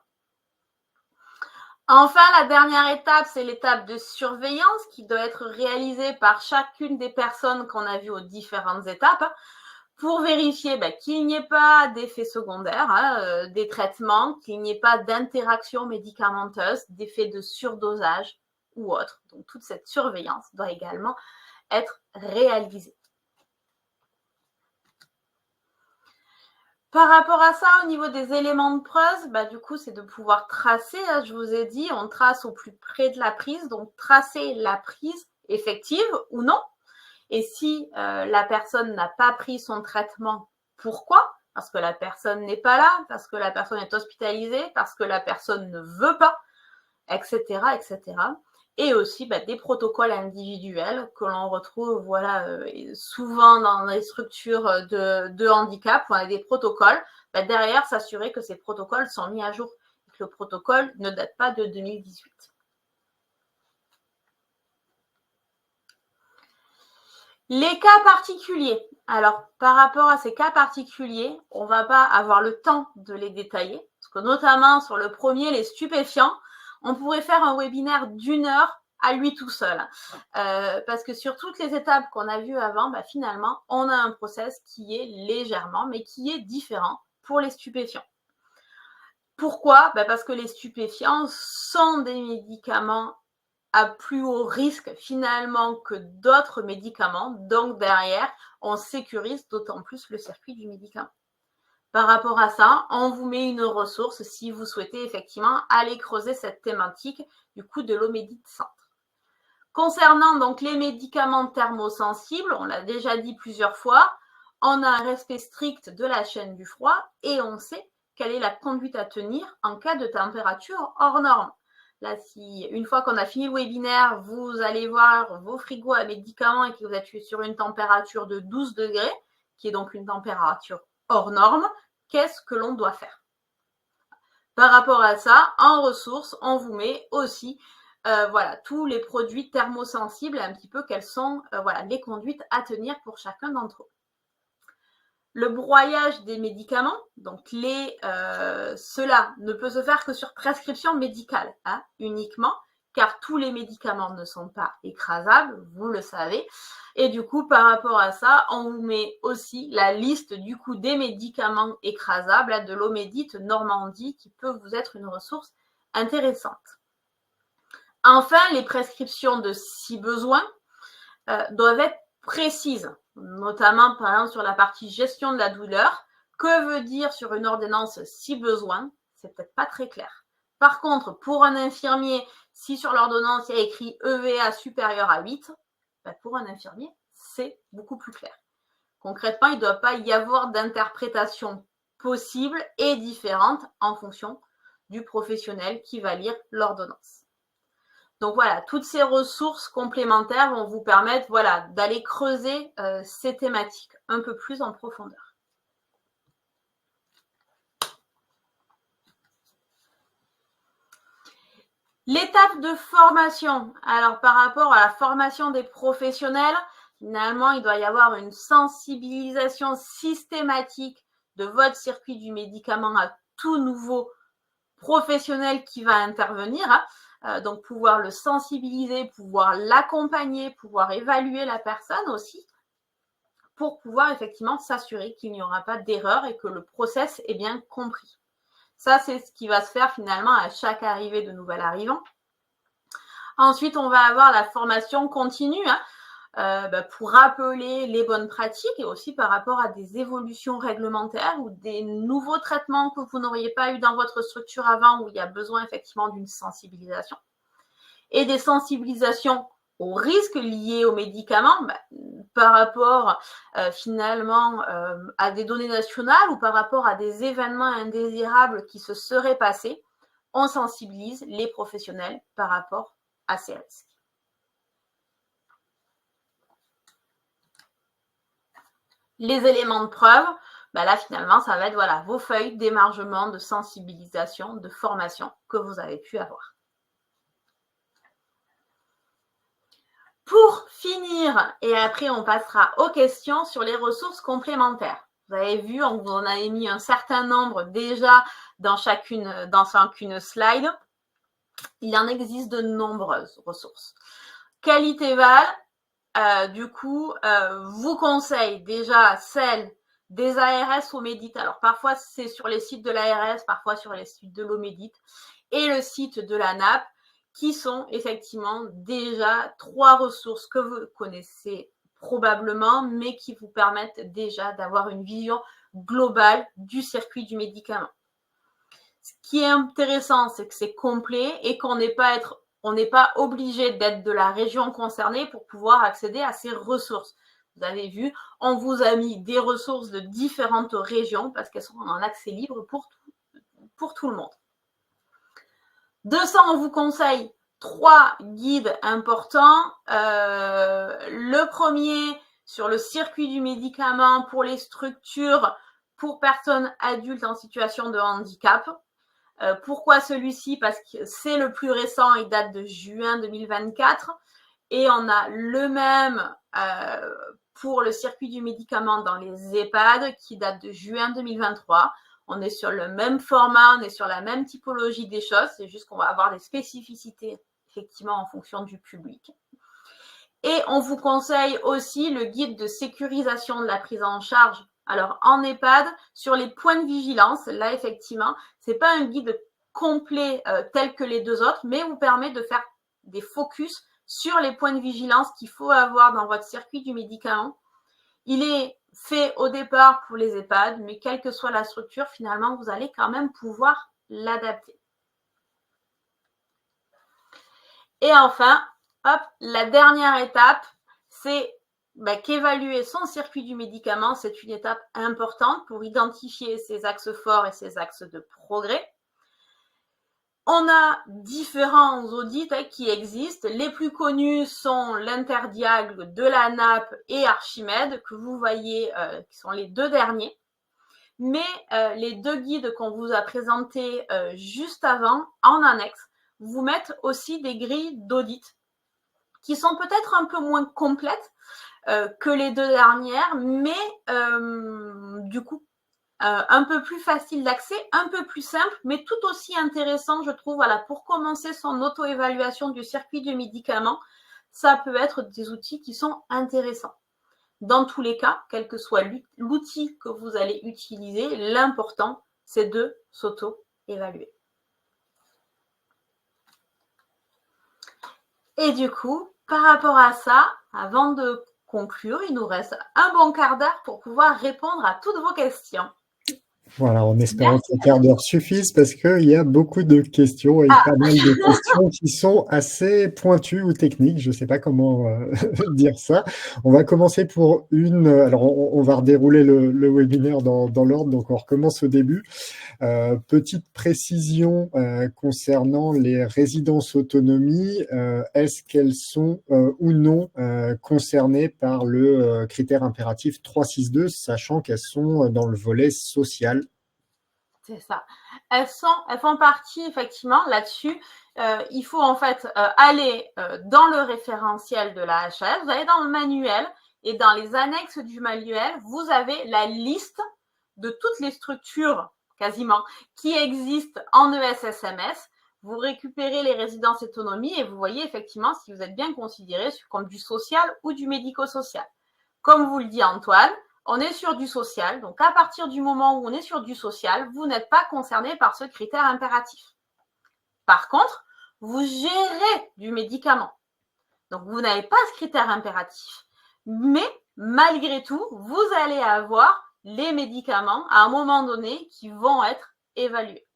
Enfin, la dernière étape, c'est l'étape de surveillance qui doit être réalisée par chacune des personnes qu'on a vues aux différentes étapes pour vérifier qu'il n'y ait pas d'effets secondaires, des traitements, qu'il n'y ait pas d'interaction médicamenteuse, d'effets de surdosage ou autre. Donc, toute cette surveillance doit également être réalisée. Par rapport à ça, au niveau des éléments de preuve, du coup, c'est de pouvoir tracer. Je vous ai dit, on trace au plus près de la prise, donc tracer la prise effective ou non. Et si la personne n'a pas pris son traitement, pourquoi? Parce que la personne n'est pas là, parce que la personne est hospitalisée, parce que la personne ne veut pas, etc., etc. Et aussi des protocoles individuels que l'on retrouve souvent dans les structures de handicap où on a des protocoles. Derrière, s'assurer que ces protocoles sont mis à jour et que le protocole ne date pas de 2018. Les cas particuliers. Alors, par rapport à ces cas particuliers, on ne va pas avoir le temps de les détailler, parce que notamment sur le premier, les stupéfiants, on pourrait faire un webinaire d'1 heure à lui tout seul. Parce que sur toutes les étapes qu'on a vues avant, finalement, on a un process qui est légèrement, mais qui est différent pour les stupéfiants. Pourquoi ? Parce que les stupéfiants sont des médicaments à plus haut risque finalement que d'autres médicaments. Donc derrière, on sécurise d'autant plus le circuit du médicament. Par rapport à ça, on vous met une ressource si vous souhaitez effectivement aller creuser cette thématique du coup de l'Omedit Centre. Concernant donc les médicaments thermosensibles, on l'a déjà dit plusieurs fois, on a un respect strict de la chaîne du froid et on sait quelle est la conduite à tenir en cas de température hors norme. Là, si une fois qu'on a fini le webinaire, vous allez voir vos frigos à médicaments et que vous êtes sur une température de 12 degrés, qui est donc une température hors norme, qu'est-ce que l'on doit faire? Par rapport à ça, en ressources, on vous met aussi tous les produits thermosensibles, un petit peu quelles sont les conduites à tenir pour chacun d'entre eux. Le broyage des médicaments, donc cela ne peut se faire que sur prescription médicale, uniquement, car tous les médicaments ne sont pas écrasables, vous le savez. Et du coup, par rapport à ça, on vous met aussi la liste du coup des médicaments écrasables de l'Omedit Normandie, qui peut vous être une ressource intéressante. Enfin, les prescriptions de si besoin doivent être précises, notamment par exemple sur la partie gestion de la douleur. Que veut dire sur une ordonnance si besoin? C'est peut-être pas très clair. Par contre, pour un infirmier, si sur l'ordonnance il y a écrit EVA supérieur à 8, pour un infirmier, c'est beaucoup plus clair. Concrètement, il ne doit pas y avoir d'interprétation possible et différente en fonction du professionnel qui va lire l'ordonnance. Donc voilà, toutes ces ressources complémentaires vont vous permettre d'aller creuser ces thématiques un peu plus en profondeur. L'étape de formation. Alors par rapport à la formation des professionnels, finalement, il doit y avoir une sensibilisation systématique de votre circuit du médicament à tout nouveau professionnel qui va intervenir. Donc pouvoir le sensibiliser, pouvoir l'accompagner, pouvoir évaluer la personne aussi, pour pouvoir effectivement s'assurer qu'il n'y aura pas d'erreur et que le process est bien compris. Ça, c'est ce qui va se faire finalement à chaque arrivée de nouvel arrivant. Ensuite, on va avoir la formation continue pour rappeler les bonnes pratiques et aussi par rapport à des évolutions réglementaires ou des nouveaux traitements que vous n'auriez pas eu dans votre structure avant où il y a besoin effectivement d'une sensibilisation. Et des sensibilisations aux risques liés aux médicaments par rapport finalement à des données nationales ou par rapport à des événements indésirables qui se seraient passés, on sensibilise les professionnels par rapport à ces risques. Les éléments de preuve, là finalement ça va être vos feuilles d'émargement, de sensibilisation, de formation que vous avez pu avoir. Pour finir, et après on passera aux questions sur les ressources complémentaires. Vous avez vu, on vous en a mis un certain nombre déjà dans chacune slide. Il en existe de nombreuses ressources. Qualitéval, vous conseille déjà celle des ARS Omedit. Alors parfois c'est sur les sites de l'ARS, parfois sur les sites de l'Omedit et le site de la NAP, qui sont effectivement déjà 3 ressources que vous connaissez probablement, mais qui vous permettent déjà d'avoir une vision globale du circuit du médicament. Ce qui est intéressant, c'est que c'est complet et qu'on n'est pas obligé d'être de la région concernée pour pouvoir accéder à ces ressources. Vous avez vu, on vous a mis des ressources de différentes régions parce qu'elles sont en accès libre pour tout le monde. De ça, on vous conseille 3 guides importants. Le premier, sur le circuit du médicament pour les structures pour personnes adultes en situation de handicap. Pourquoi celui-ci? Parce que c'est le plus récent, il date de juin 2024. Et on a le même pour le circuit du médicament dans les EHPAD qui date de juin 2023. On est sur le même format, on est sur la même typologie des choses, c'est juste qu'on va avoir des spécificités effectivement en fonction du public. Et on vous conseille aussi le guide de sécurisation de la prise en charge. Alors en EHPAD, sur les points de vigilance, là effectivement, c'est pas un guide complet tel que les deux autres, mais vous permet de faire des focus sur les points de vigilance qu'il faut avoir dans votre circuit du médicament. Il est fait au départ pour les EHPAD, mais quelle que soit la structure, finalement, vous allez quand même pouvoir l'adapter. Et enfin, hop, la dernière étape, c'est qu'évaluer son circuit du médicament, c'est une étape importante pour identifier ses axes forts et ses axes de progrès. On a différents audits qui existent. Les plus connus sont l'Interdiag de la NAP et Archimède, que vous voyez, qui sont les deux derniers. Mais les deux guides qu'on vous a présentés juste avant, en annexe, vous mettent aussi des grilles d'audit qui sont peut-être un peu moins complètes que les deux dernières, mais du coup, un peu plus facile d'accès, un peu plus simple, mais tout aussi intéressant, je trouve, voilà, pour commencer son auto-évaluation du circuit du médicament, ça peut être des outils qui sont intéressants. Dans tous les cas, quel que soit l'outil que vous allez utiliser, l'important, c'est de s'auto-évaluer. Et du coup, par rapport à ça, avant de conclure, il nous reste un bon quart d'heure pour pouvoir répondre à toutes vos questions. Voilà, en espérant que ce quart d'heure suffise parce qu'il y a beaucoup de questions et pas mal de questions qui sont assez pointues ou techniques. Je ne sais pas comment dire ça. On va commencer pour une. Alors, on va redérouler le webinaire dans l'ordre, donc on recommence au début. Petite précision concernant les résidences autonomie, est-ce qu'elles sont ou non concernées par le critère impératif 362, sachant qu'elles sont dans le volet social? C'est ça. Elles font partie effectivement là-dessus. Il faut en fait aller dans le référentiel de la HAS, vous allez dans le manuel et dans les annexes du manuel, vous avez la liste de toutes les structures quasiment qui existent en ESSMS. Vous récupérez les résidences autonomie et vous voyez effectivement si vous êtes bien considéré comme du social ou du médico-social. Comme vous le dit Antoine, on est sur du social. Donc, à partir du moment où on est sur du social, vous n'êtes pas concerné par ce critère impératif. Par contre, vous gérez du médicament. Donc, vous n'avez pas ce critère impératif. Mais, malgré tout, vous allez avoir les médicaments à un moment donné qui vont être évalués.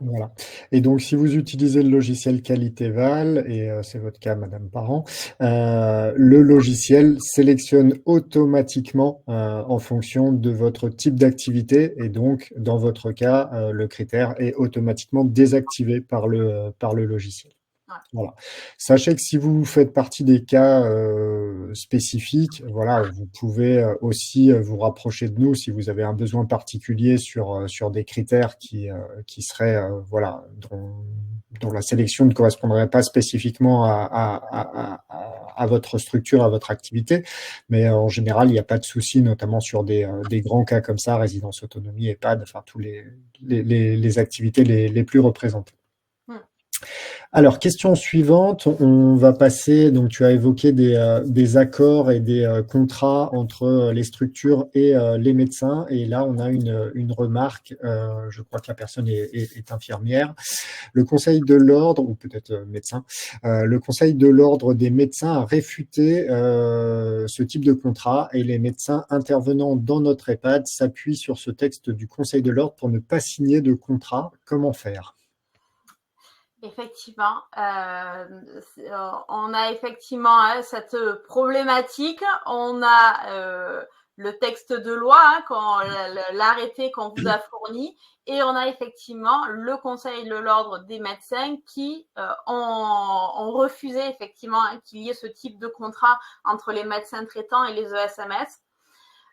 Voilà. Et donc, si vous utilisez le logiciel Qualitéval, et c'est votre cas, Madame Parent, le logiciel sélectionne automatiquement en fonction de votre type d'activité, et donc, dans votre cas, le critère est automatiquement désactivé par le logiciel. Voilà. Sachez que si vous faites partie des cas spécifiques, voilà, vous pouvez aussi vous rapprocher de nous si vous avez un besoin particulier sur des critères qui seraient voilà, dont la sélection ne correspondrait pas spécifiquement à votre structure, à votre activité. Mais en général, il n'y a pas de souci, notamment sur des grands cas comme ça, résidence autonomie, EHPAD, enfin tous les activités les plus représentées. Alors, question suivante, on va passer, donc tu as évoqué des accords et des contrats entre les structures et les médecins, et là on a une remarque, je crois que la personne est infirmière. Le Conseil de l'ordre, ou peut-être médecin, le Conseil de l'ordre des médecins a réfuté ce type de contrat, et les médecins intervenant dans notre EHPAD s'appuient sur ce texte du Conseil de l'ordre pour ne pas signer de contrat. Comment faire ? Effectivement, on a effectivement cette problématique. On a le texte de loi, l'arrêté qu'on vous a fourni, et on a effectivement le Conseil de l'ordre des médecins qui ont refusé effectivement qu'il y ait ce type de contrat entre les médecins traitants et les ESMS.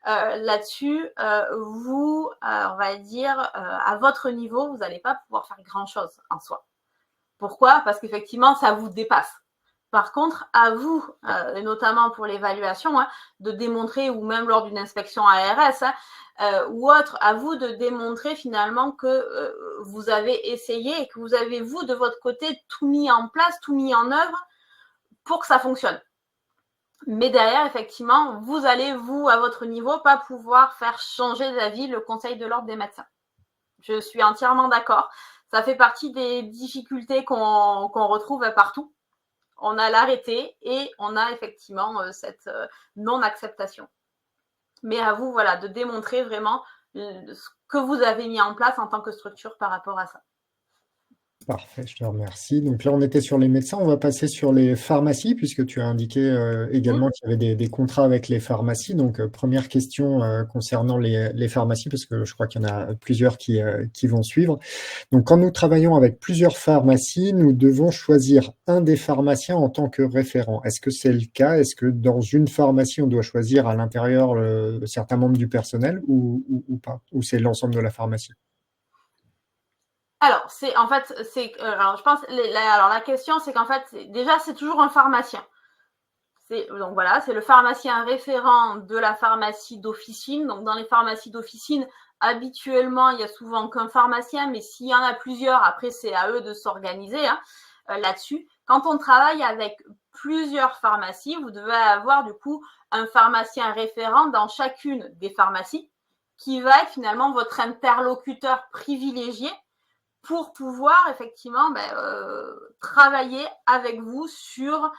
Là-dessus, vous, on va dire, à votre niveau, vous n'allez pas pouvoir faire grand-chose en soi. Pourquoi ? Parce qu'effectivement, ça vous dépasse. Par contre, à vous, et notamment pour l'évaluation, de démontrer, ou même lors d'une inspection ARS ou autre, à vous de démontrer finalement que vous avez essayé et que vous avez, vous, de votre côté, tout mis en place, tout mis en œuvre pour que ça fonctionne. Mais derrière, effectivement, vous allez, vous, à votre niveau, pas pouvoir faire changer d'avis le Conseil de l'ordre des médecins. Je suis entièrement d'accord. Ça fait partie des difficultés qu'on retrouve partout. On a l'arrêté et on a effectivement cette non-acceptation. Mais à vous, voilà, de démontrer vraiment ce que vous avez mis en place en tant que structure par rapport à ça. Parfait, je te remercie. Donc là, on était sur les médecins, on va passer sur les pharmacies, puisque tu as indiqué également qu'il y avait des contrats avec les pharmacies. Donc, première question concernant les pharmacies, parce que je crois qu'il y en a plusieurs qui vont suivre. Donc, quand nous travaillons avec plusieurs pharmacies, nous devons choisir un des pharmaciens en tant que référent. Est-ce que c'est le cas? Est-ce que dans une pharmacie, on doit choisir à l'intérieur certains membres du personnel ou pas? Ou c'est l'ensemble de la pharmacie? Alors, alors je pense, alors la question, c'est qu'en fait, déjà, c'est toujours un pharmacien. Donc voilà, c'est le pharmacien référent de la pharmacie d'officine. Donc dans les pharmacies d'officine, habituellement, il y a souvent qu'un pharmacien, mais s'il y en a plusieurs, après, c'est à eux de s'organiser là-dessus. Quand on travaille avec plusieurs pharmacies, vous devez avoir du coup un pharmacien référent dans chacune des pharmacies qui va être finalement votre interlocuteur privilégié pour pouvoir effectivement travailler avec vous sur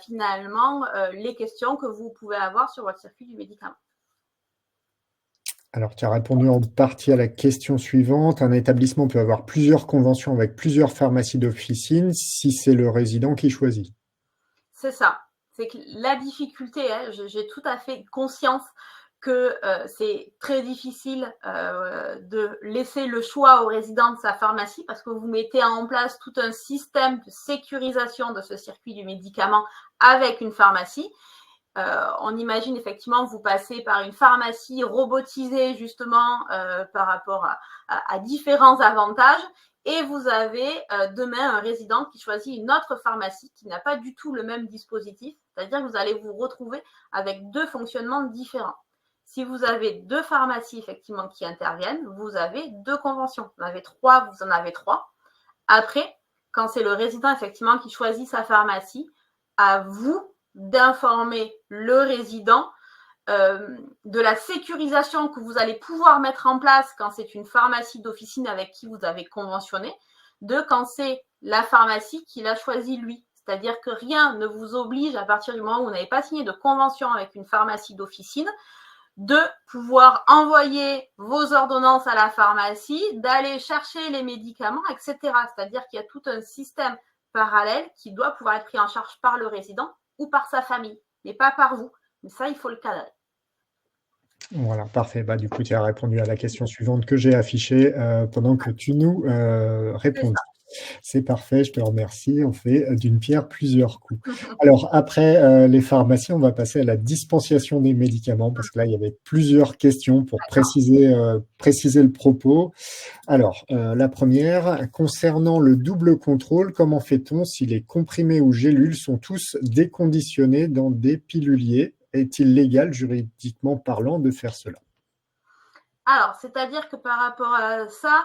finalement les questions que vous pouvez avoir sur votre circuit du médicament. Alors, tu as répondu en partie à la question suivante. Un établissement peut avoir plusieurs conventions avec plusieurs pharmacies d'officine si c'est le résident qui choisit. C'est ça. C'est que la difficulté, j'ai tout à fait conscience que c'est très difficile de laisser le choix au résident de sa pharmacie parce que vous mettez en place tout un système de sécurisation de ce circuit du médicament avec une pharmacie. On imagine effectivement vous passez par une pharmacie robotisée justement par rapport à différents avantages et vous avez demain un résident qui choisit une autre pharmacie qui n'a pas du tout le même dispositif, c'est-à-dire que vous allez vous retrouver avec deux fonctionnements différents. Si vous avez deux pharmacies effectivement qui interviennent, vous avez deux conventions. Vous en avez trois, vous en avez trois. Après, quand c'est le résident effectivement qui choisit sa pharmacie, à vous d'informer le résident de la sécurisation que vous allez pouvoir mettre en place quand c'est une pharmacie d'officine avec qui vous avez conventionné, de quand c'est la pharmacie qu'il a choisi lui. C'est-à-dire que rien ne vous oblige, à partir du moment où vous n'avez pas signé de convention avec une pharmacie d'officine, de pouvoir envoyer vos ordonnances à la pharmacie, d'aller chercher les médicaments, etc. C'est-à-dire qu'il y a tout un système parallèle qui doit pouvoir être pris en charge par le résident ou par sa famille, mais pas par vous. Mais ça, il faut le cadrer. Voilà, parfait. Bah, du coup, tu as répondu à la question suivante que j'ai affichée pendant que tu nous répondais. C'est parfait, je te remercie. On fait d'une pierre plusieurs coups. Alors, après les pharmacies, on va passer à la dispensation des médicaments parce que là, il y avait plusieurs questions pour préciser le propos. Alors, la première, concernant le double contrôle, comment fait-on si les comprimés ou gélules sont tous déconditionnés dans des piluliers? Est-il légal, juridiquement parlant, de faire cela? Alors, c'est-à-dire que par rapport à ça,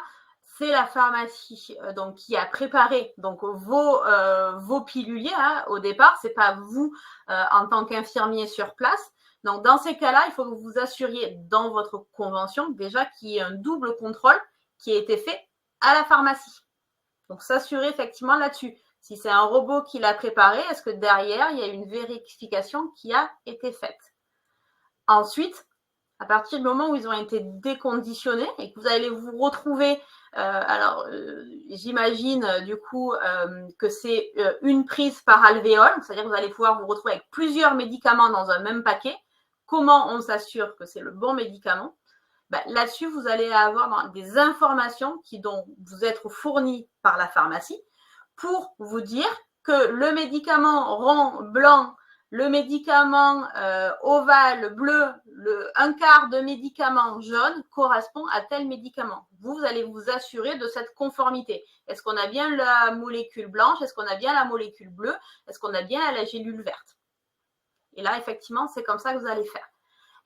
c'est la pharmacie donc, qui a préparé donc, vos piluliers au départ. Ce n'est pas vous en tant qu'infirmier sur place. Donc, dans ces cas-là, il faut que vous vous assuriez dans votre convention déjà qu'il y ait un double contrôle qui a été fait à la pharmacie. Donc, s'assurer effectivement là-dessus. Si c'est un robot qui l'a préparé, est-ce que derrière, il y a une vérification qui a été faite? Ensuite, à partir du moment où ils ont été déconditionnés et que vous allez vous retrouver, j'imagine du coup que c'est une prise par alvéole, c'est-à-dire que vous allez pouvoir vous retrouver avec plusieurs médicaments dans un même paquet. Comment on s'assure que c'est le bon médicament? Là-dessus, vous allez avoir des informations dont vous êtes fournies par la pharmacie pour vous dire que le médicament rond blanc le médicament ovale bleu, un quart de médicament jaune correspond à tel médicament. Vous allez vous assurer de cette conformité. Est-ce qu'on a bien la molécule blanche? Est-ce qu'on a bien la molécule bleue? Est-ce qu'on a bien la gélule verte? Et là, effectivement, c'est comme ça que vous allez faire.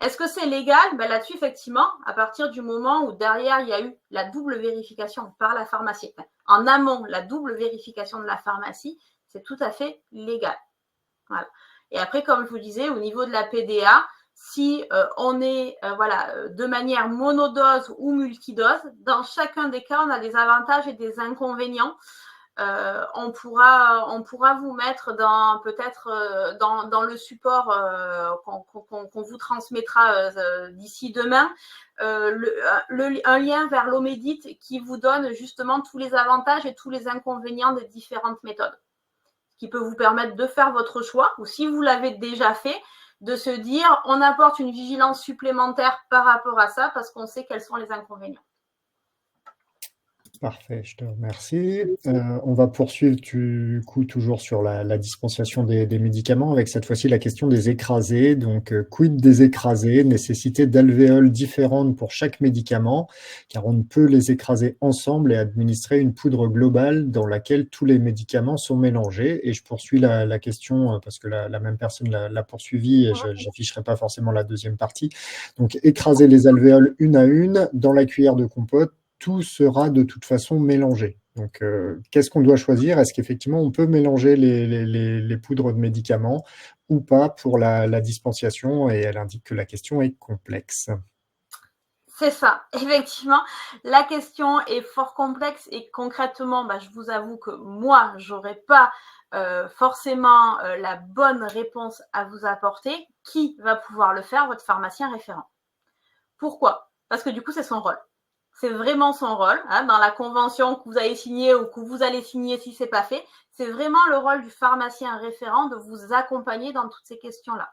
Est-ce que c'est légal? Là-dessus, effectivement, à partir du moment où derrière, il y a eu la double vérification par la pharmacie, en amont, la double vérification de la pharmacie, c'est tout à fait légal. Voilà. Et après, comme je vous disais, au niveau de la PDA, si on est de manière monodose ou multidose, dans chacun des cas, on a des avantages et des inconvénients. On pourra vous mettre peut-être dans le support qu'on vous transmettra d'ici demain, un lien vers l'Omedit qui vous donne justement tous les avantages et tous les inconvénients des différentes méthodes, qui peut vous permettre de faire votre choix, ou si vous l'avez déjà fait, de se dire on apporte une vigilance supplémentaire par rapport à ça parce qu'on sait quels sont les inconvénients. Parfait, je te remercie. On va poursuivre du coup toujours sur la dispensation des médicaments avec cette fois-ci la question des écrasés. Donc, quid des écrasés? Nécessité d'alvéoles différentes pour chaque médicament, car on ne peut les écraser ensemble et administrer une poudre globale dans laquelle tous les médicaments sont mélangés. Et je poursuis la question parce que la même personne l'a poursuivi et je n'afficherai pas forcément la deuxième partie. Donc, écraser les alvéoles une à une dans la cuillère de compote. Tout sera de toute façon mélangé. Donc, qu'est-ce qu'on doit choisir? Est-ce qu'effectivement, on peut mélanger les poudres de médicaments ou pas pour la dispensation? Et elle indique que la question est complexe. C'est ça, effectivement. La question est fort complexe et concrètement, je vous avoue que moi, je n'aurais pas forcément la bonne réponse à vous apporter. Qui va pouvoir le faire? Votre pharmacien référent. Pourquoi? Parce que du coup, c'est son rôle. C'est vraiment son rôle, dans la convention que vous avez signée ou que vous allez signer si ce n'est pas fait. C'est vraiment le rôle du pharmacien référent de vous accompagner dans toutes ces questions-là.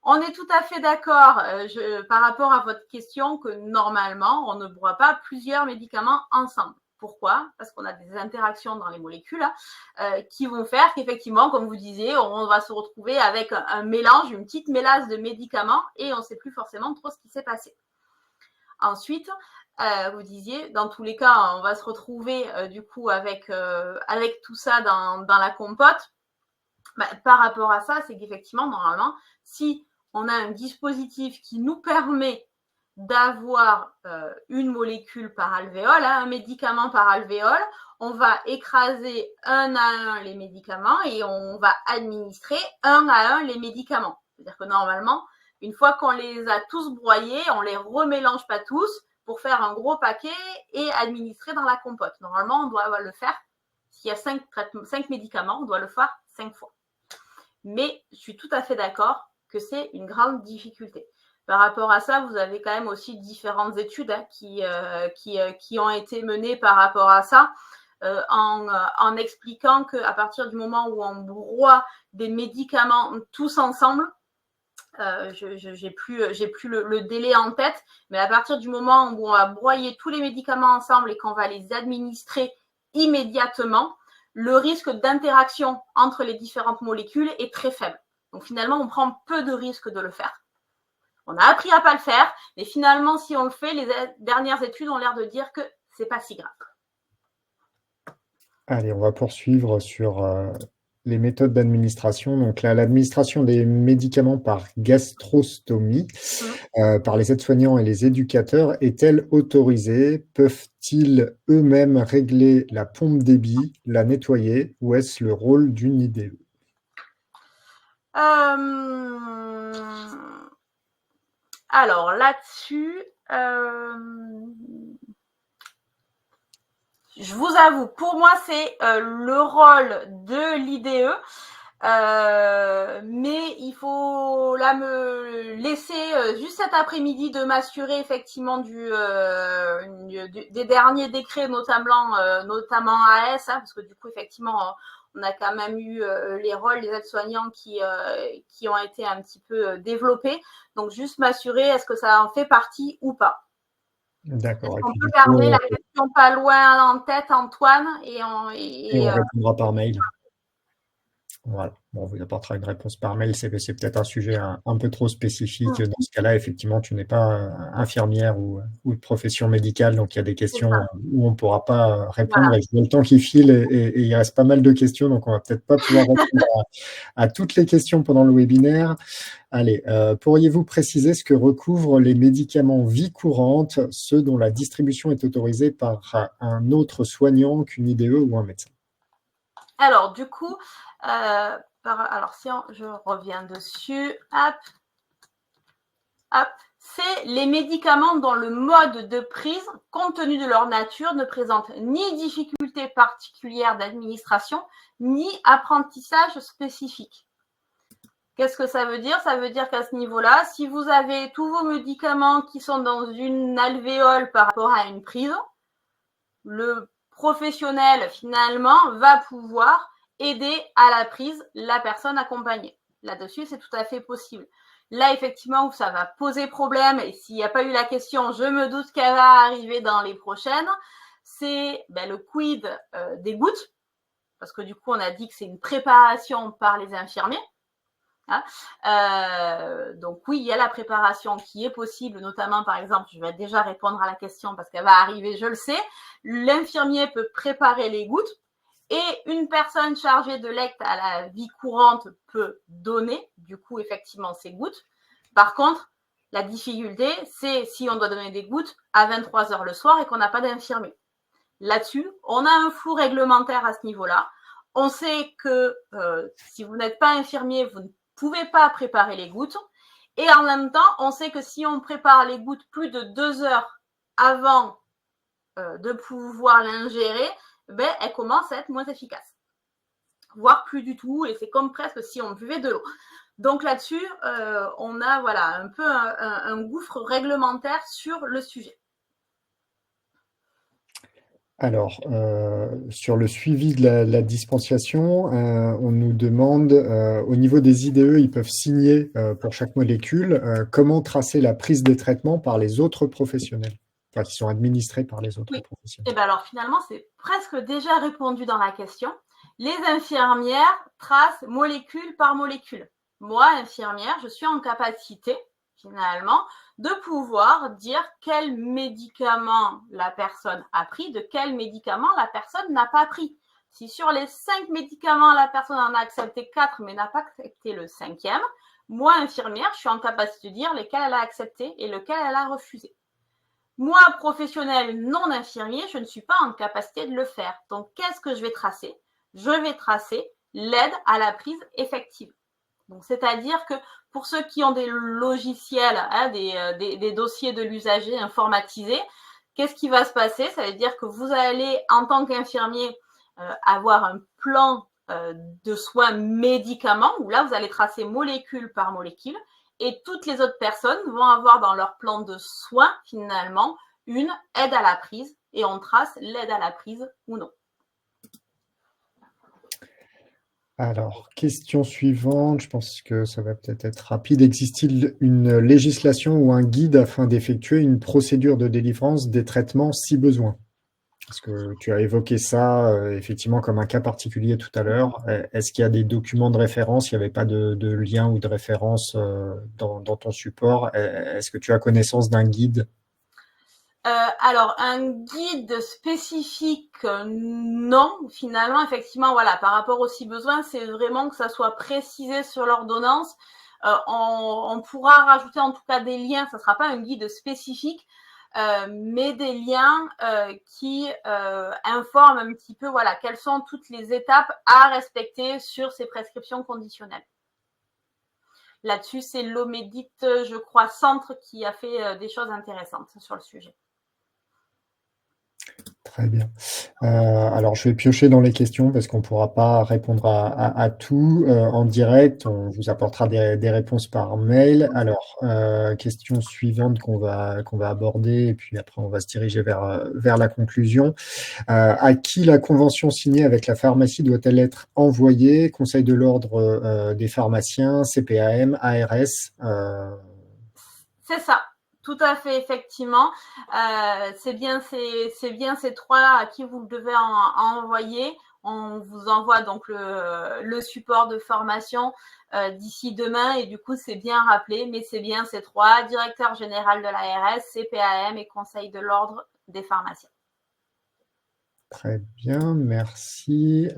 On est tout à fait d'accord par rapport à votre question que normalement, on ne boit pas plusieurs médicaments ensemble. Pourquoi? Parce qu'on a des interactions dans les molécules qui vont faire qu'effectivement, comme vous disiez, on va se retrouver avec un mélange, une petite mélasse de médicaments et on ne sait plus forcément trop ce qui s'est passé. Ensuite, vous disiez, dans tous les cas, on va se retrouver du coup avec tout ça dans la compote. Par rapport à ça, c'est qu'effectivement, normalement, si on a un dispositif qui nous permet d'avoir une molécule par alvéole, un médicament par alvéole, on va écraser un à un les médicaments et on va administrer un à un les médicaments. C'est-à-dire que normalement, une fois qu'on les a tous broyés, on ne les remélange pas tous pour faire un gros paquet et administrer dans la compote. Normalement, on doit le faire, s'il y a 5 médicaments, on doit le faire 5 fois. Mais je suis tout à fait d'accord que c'est une grande difficulté. Par rapport à ça, vous avez quand même aussi différentes études qui ont été menées par rapport à ça, en expliquant qu'à partir du moment où on broie des médicaments tous ensemble, j'ai plus le délai en tête, mais à partir du moment où on va broyer tous les médicaments ensemble et qu'on va les administrer immédiatement, le risque d'interaction entre les différentes molécules est très faible. Donc finalement, on prend peu de risques de le faire. On a appris à pas le faire, mais finalement, si on le fait, les dernières études ont l'air de dire que c'est pas si grave. Allez, on va poursuivre sur les méthodes d'administration. Donc là, l'administration des médicaments par gastrostomie par les aides-soignants et les éducateurs est-elle autorisée? Peuvent-ils eux-mêmes régler la pompe débit, la nettoyer, ou est-ce le rôle d'une IDE? Alors là-dessus, je vous avoue, pour moi, c'est le rôle de l'IDE. Mais il faut là me laisser juste cet après-midi de m'assurer effectivement des derniers décrets, notamment AS, parce que du coup effectivement on a quand même eu les rôles des aides-soignants qui ont été un petit peu développés. Donc juste m'assurer est-ce que ça en fait partie ou pas. D'accord. On peut garder la question pas loin en tête, Antoine, et on répondra par mail. Voilà. Bon, on vous apportera une réponse par mail. C'est peut-être un sujet un peu trop spécifique. Dans ce cas-là, effectivement, tu n'es pas infirmière ou de profession médicale, donc il y a des C'est ça. questions où on ne pourra pas Voilà. répondre. Et je vois le temps qui file et il reste pas mal de questions, donc on va peut-être pas pouvoir répondre à toutes les questions pendant le webinaire. Allez, pourriez-vous préciser ce que recouvrent les médicaments vie courante, ceux dont la distribution est autorisée par un autre soignant qu'une IDE ou un médecin? Alors, du coup, alors si je reviens dessus, hop, c'est les médicaments dont le mode de prise, compte tenu de leur nature, ne présente ni difficulté particulière d'administration, ni apprentissage spécifique. Qu'est-ce que ça veut dire? Ça veut dire qu'à ce niveau-là, si vous avez tous vos médicaments qui sont dans une alvéole par rapport à une prise, le professionnel, finalement, va pouvoir aider à la prise la personne accompagnée. Là-dessus, c'est tout à fait possible. Là, effectivement, où ça va poser problème, et s'il n'y a pas eu la question, je me doute qu'elle va arriver dans les prochaines, c'est le quid des gouttes, parce que du coup, on a dit que c'est une préparation par les infirmiers. Hein, donc oui, il y a la préparation qui est possible, notamment par exemple, je vais déjà répondre à la question parce qu'elle va arriver, je le sais, l'infirmier peut préparer les gouttes et une personne chargée de l'acte à la vie courante peut donner, du coup, effectivement, ces gouttes. Par contre, la difficulté, c'est si on doit donner des gouttes à 23 heures le soir et qu'on n'a pas d'infirmier. Là-dessus, on a un flou réglementaire à ce niveau-là. On sait que si vous n'êtes pas infirmier, vous ne pouvez pas préparer les gouttes. Et en même temps, on sait que si on prépare les gouttes plus de 2 heures avant de pouvoir l'ingérer, elles commencent à être moins efficaces. Voire plus du tout, et c'est comme presque si on buvait de l'eau. Donc là-dessus, on a un peu un gouffre réglementaire sur le sujet. Alors, sur le suivi de la dispensation, on nous demande, au niveau des IDE, ils peuvent signer pour chaque molécule. Comment tracer la prise des traitements par les autres professionnels, enfin, qui sont administrés par les autres professionnels? Et alors finalement, c'est presque déjà répondu dans la question. Les infirmières tracent molécule par molécule. Moi, infirmière, je suis en capacité, finalement, de pouvoir dire quel médicament la personne a pris, de quel médicament la personne n'a pas pris. Si sur les 5 médicaments, la personne en a accepté 4 mais n'a pas accepté le 5e, moi, infirmière, je suis en capacité de dire lesquels elle a accepté et lequel elle a refusé. Moi, professionnel non infirmier, je ne suis pas en capacité de le faire. Donc, qu'est-ce que je vais tracer? Je vais tracer l'aide à la prise effective. Donc, c'est-à-dire que pour ceux qui ont des logiciels, des dossiers de l'usager informatisés, qu'est-ce qui va se passer? Ça veut dire que vous allez, en tant qu'infirmier, avoir un plan de soins médicaments, où là, vous allez tracer molécule par molécule, et toutes les autres personnes vont avoir dans leur plan de soins, finalement, une aide à la prise, et on trace l'aide à la prise ou non. Alors, question suivante, je pense que ça va peut-être être rapide. Existe-t-il une législation ou un guide afin d'effectuer une procédure de délivrance des traitements si besoin? Parce que tu as évoqué ça effectivement comme un cas particulier tout à l'heure. Est-ce qu'il y a des documents de référence? Il n'y avait pas de lien ou de référence dans ton support. Est-ce que tu as connaissance d'un guide? Alors, un guide spécifique, non. Finalement, effectivement, par rapport aux si besoin, c'est vraiment que ça soit précisé sur l'ordonnance. On pourra rajouter en tout cas des liens, ça ne sera pas un guide spécifique, mais des liens qui informent un petit peu quelles sont toutes les étapes à respecter sur ces prescriptions conditionnelles. Là-dessus, c'est l'Omédite, je crois, Centre qui a fait des choses intéressantes sur le sujet. Très bien. Alors, je vais piocher dans les questions parce qu'on ne pourra pas répondre à tout en direct. On vous apportera des réponses par mail. Alors, question suivante qu'on va aborder et puis après, on va se diriger vers la conclusion. À qui la convention signée avec la pharmacie doit-elle être envoyée? Conseil de l'ordre des pharmaciens, CPAM, ARS. C'est ça. Tout à fait, effectivement. C'est bien ces trois à qui vous devez envoyer. on vous envoie donc le support de formation d'ici demain. Et du coup, c'est bien rappelé, mais c'est bien ces trois: directeur général de l'ARS, CPAM et conseil de l'ordre des pharmaciens. Très bien, merci.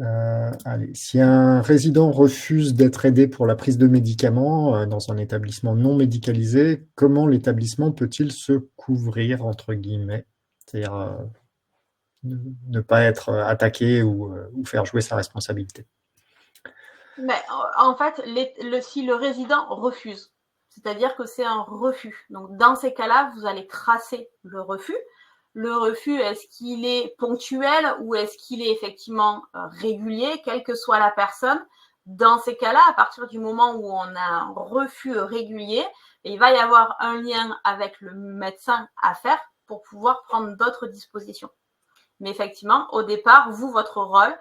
Allez, si un résident refuse d'être aidé pour la prise de médicaments dans un établissement non médicalisé, comment l'établissement peut-il se couvrir, entre guillemets? C'est-à-dire ne pas être attaqué ou faire jouer sa responsabilité. Mais en fait, si le résident refuse, c'est-à-dire que c'est un refus. Donc, dans ces cas-là, vous allez tracer le refus. Le refus, est-ce qu'il est ponctuel ou est-ce qu'il est effectivement régulier, quelle que soit la personne? Dans ces cas-là, à partir du moment où on a un refus régulier, il va y avoir un lien avec le médecin à faire pour pouvoir prendre d'autres dispositions. Mais effectivement, au départ, vous, votre rôle,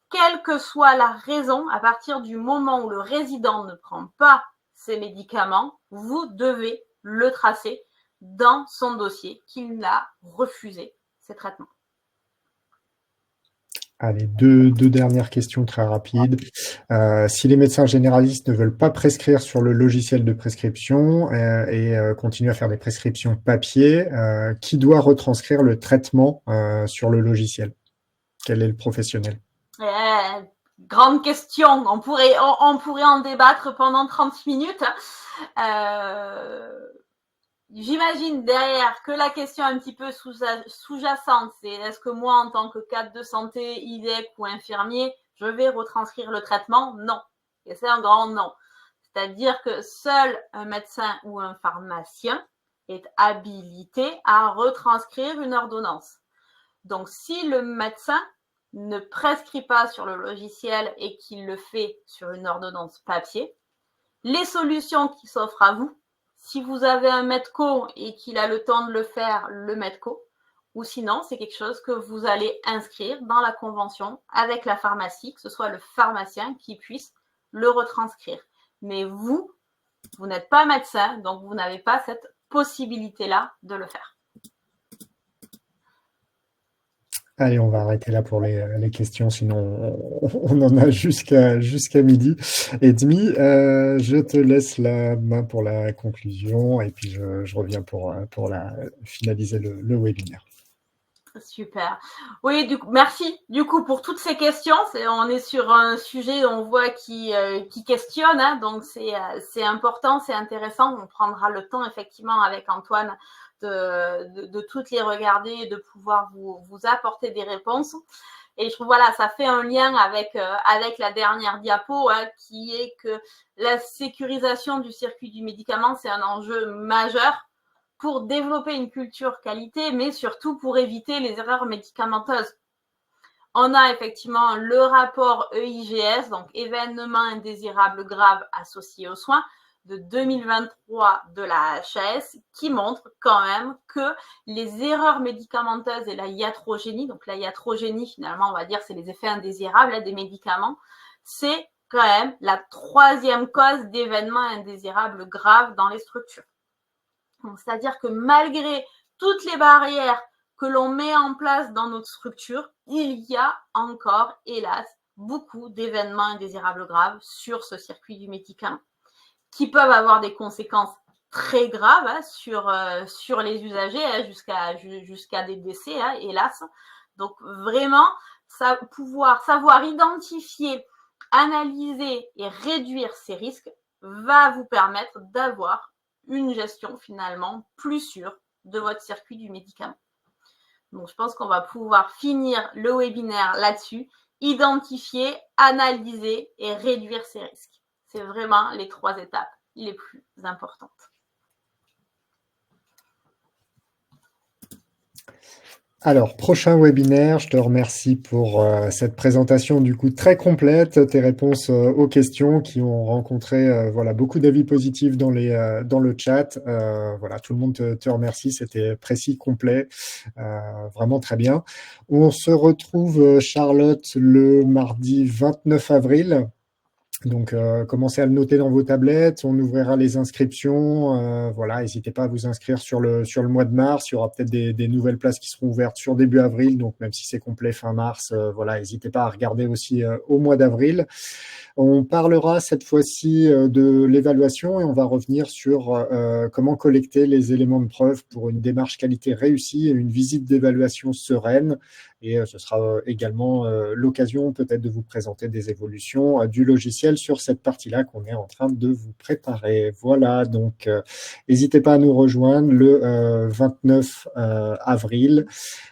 quelle que soit la raison, à partir du moment où le résident ne prend pas ses médicaments, vous devez le tracer dans son dossier qu'il a refusé ces traitements. Allez, deux dernières questions très rapides. Si les médecins généralistes ne veulent pas prescrire sur le logiciel de prescription et continuent à faire des prescriptions papier, qui doit retranscrire le traitement sur le logiciel? Quel est le professionnel? Grande question, on pourrait en débattre pendant 30 minutes. J'imagine derrière que la question un petit peu sous-jacente, c'est est-ce que moi, en tant que cadre de santé, IDEC ou infirmier, je vais retranscrire le traitement? Non. Et c'est un grand non. C'est-à-dire que seul un médecin ou un pharmacien est habilité à retranscrire une ordonnance. Donc, si le médecin ne prescrit pas sur le logiciel et qu'il le fait sur une ordonnance papier, les solutions qui s'offrent à vous, si vous avez un médecin et qu'il a le temps de le faire, le médecin, ou sinon, c'est quelque chose que vous allez inscrire dans la convention avec la pharmacie, que ce soit le pharmacien qui puisse le retranscrire. Mais vous n'êtes pas médecin, donc vous n'avez pas cette possibilité-là de le faire. Allez, on va arrêter là pour les questions, sinon on en a jusqu'à midi et demi. Je te laisse la main pour la conclusion et puis je reviens pour finaliser le webinaire. Super. Oui, merci du coup pour toutes ces questions. On est sur un sujet, on voit qui questionne, hein, donc c'est important, c'est intéressant. On prendra le temps effectivement avec Antoine de toutes les regarder et de pouvoir vous apporter des réponses. Et je trouve, voilà, ça fait un lien avec la dernière diapo, hein, qui est que la sécurisation du circuit du médicament, c'est un enjeu majeur pour développer une culture qualité, mais surtout pour éviter les erreurs médicamenteuses. On a effectivement le rapport EIGS, donc événements indésirables graves associés aux soins, de 2023 de la HAS, qui montre quand même que les erreurs médicamenteuses et la iatrogénie, donc la iatrogénie, finalement, on va dire, c'est les effets indésirables des médicaments, c'est quand même la troisième cause d'événements indésirables graves dans les structures. C'est-à-dire que malgré toutes les barrières que l'on met en place dans notre structure, il y a encore, hélas, beaucoup d'événements indésirables graves sur ce circuit du médicament, qui peuvent avoir des conséquences très graves, hein, sur les usagers, hein, jusqu'à des décès, hein, hélas. Donc vraiment, pouvoir savoir identifier, analyser et réduire ces risques va vous permettre d'avoir une gestion finalement plus sûre de votre circuit du médicament. Donc je pense qu'on va pouvoir finir le webinaire là-dessus, identifier, analyser et réduire ces risques. C'est vraiment les 3 étapes les plus importantes. Alors, prochain webinaire, je te remercie pour cette présentation du coup très complète, tes réponses aux questions qui ont rencontré voilà, beaucoup d'avis positifs dans le chat. Voilà, tout le monde te remercie, c'était précis, complet, vraiment très bien. On se retrouve, Charlotte, le mardi 29 avril. Donc, commencez à le noter dans vos tablettes. On ouvrira les inscriptions. Voilà, n'hésitez pas à vous inscrire sur le mois de mars. Il y aura peut-être des nouvelles places qui seront ouvertes sur début avril. Donc, même si c'est complet fin mars, voilà, n'hésitez pas à regarder aussi au mois d'avril. On parlera cette fois-ci de l'évaluation et on va revenir sur comment collecter les éléments de preuve pour une démarche qualité réussie et une visite d'évaluation sereine. Et ce sera également l'occasion peut-être de vous présenter des évolutions du logiciel sur cette partie-là qu'on est en train de vous préparer. Voilà, donc n'hésitez pas à nous rejoindre le 29 avril.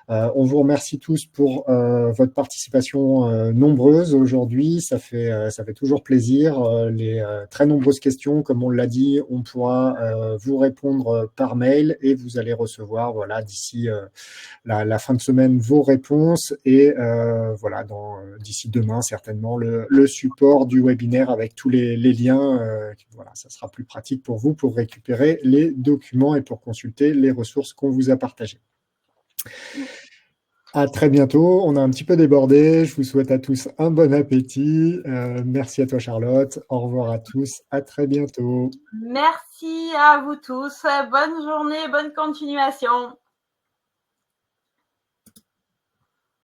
On vous remercie tous pour votre participation nombreuse aujourd'hui. Ça fait toujours plaisir. Les très nombreuses questions, comme on l'a dit, on pourra vous répondre par mail et vous allez recevoir, voilà, d'ici la fin de semaine vos réponses et voilà, d'ici demain certainement le support du webinaire avec tous les liens. Voilà, ça sera plus pratique pour vous pour récupérer les documents et pour consulter les ressources qu'on vous a partagées. À très bientôt. On a un petit peu débordé. Je vous souhaite à tous un bon appétit. Merci à toi, Charlotte. Au revoir à tous. À très bientôt. Merci à vous tous. Bonne journée, bonne continuation.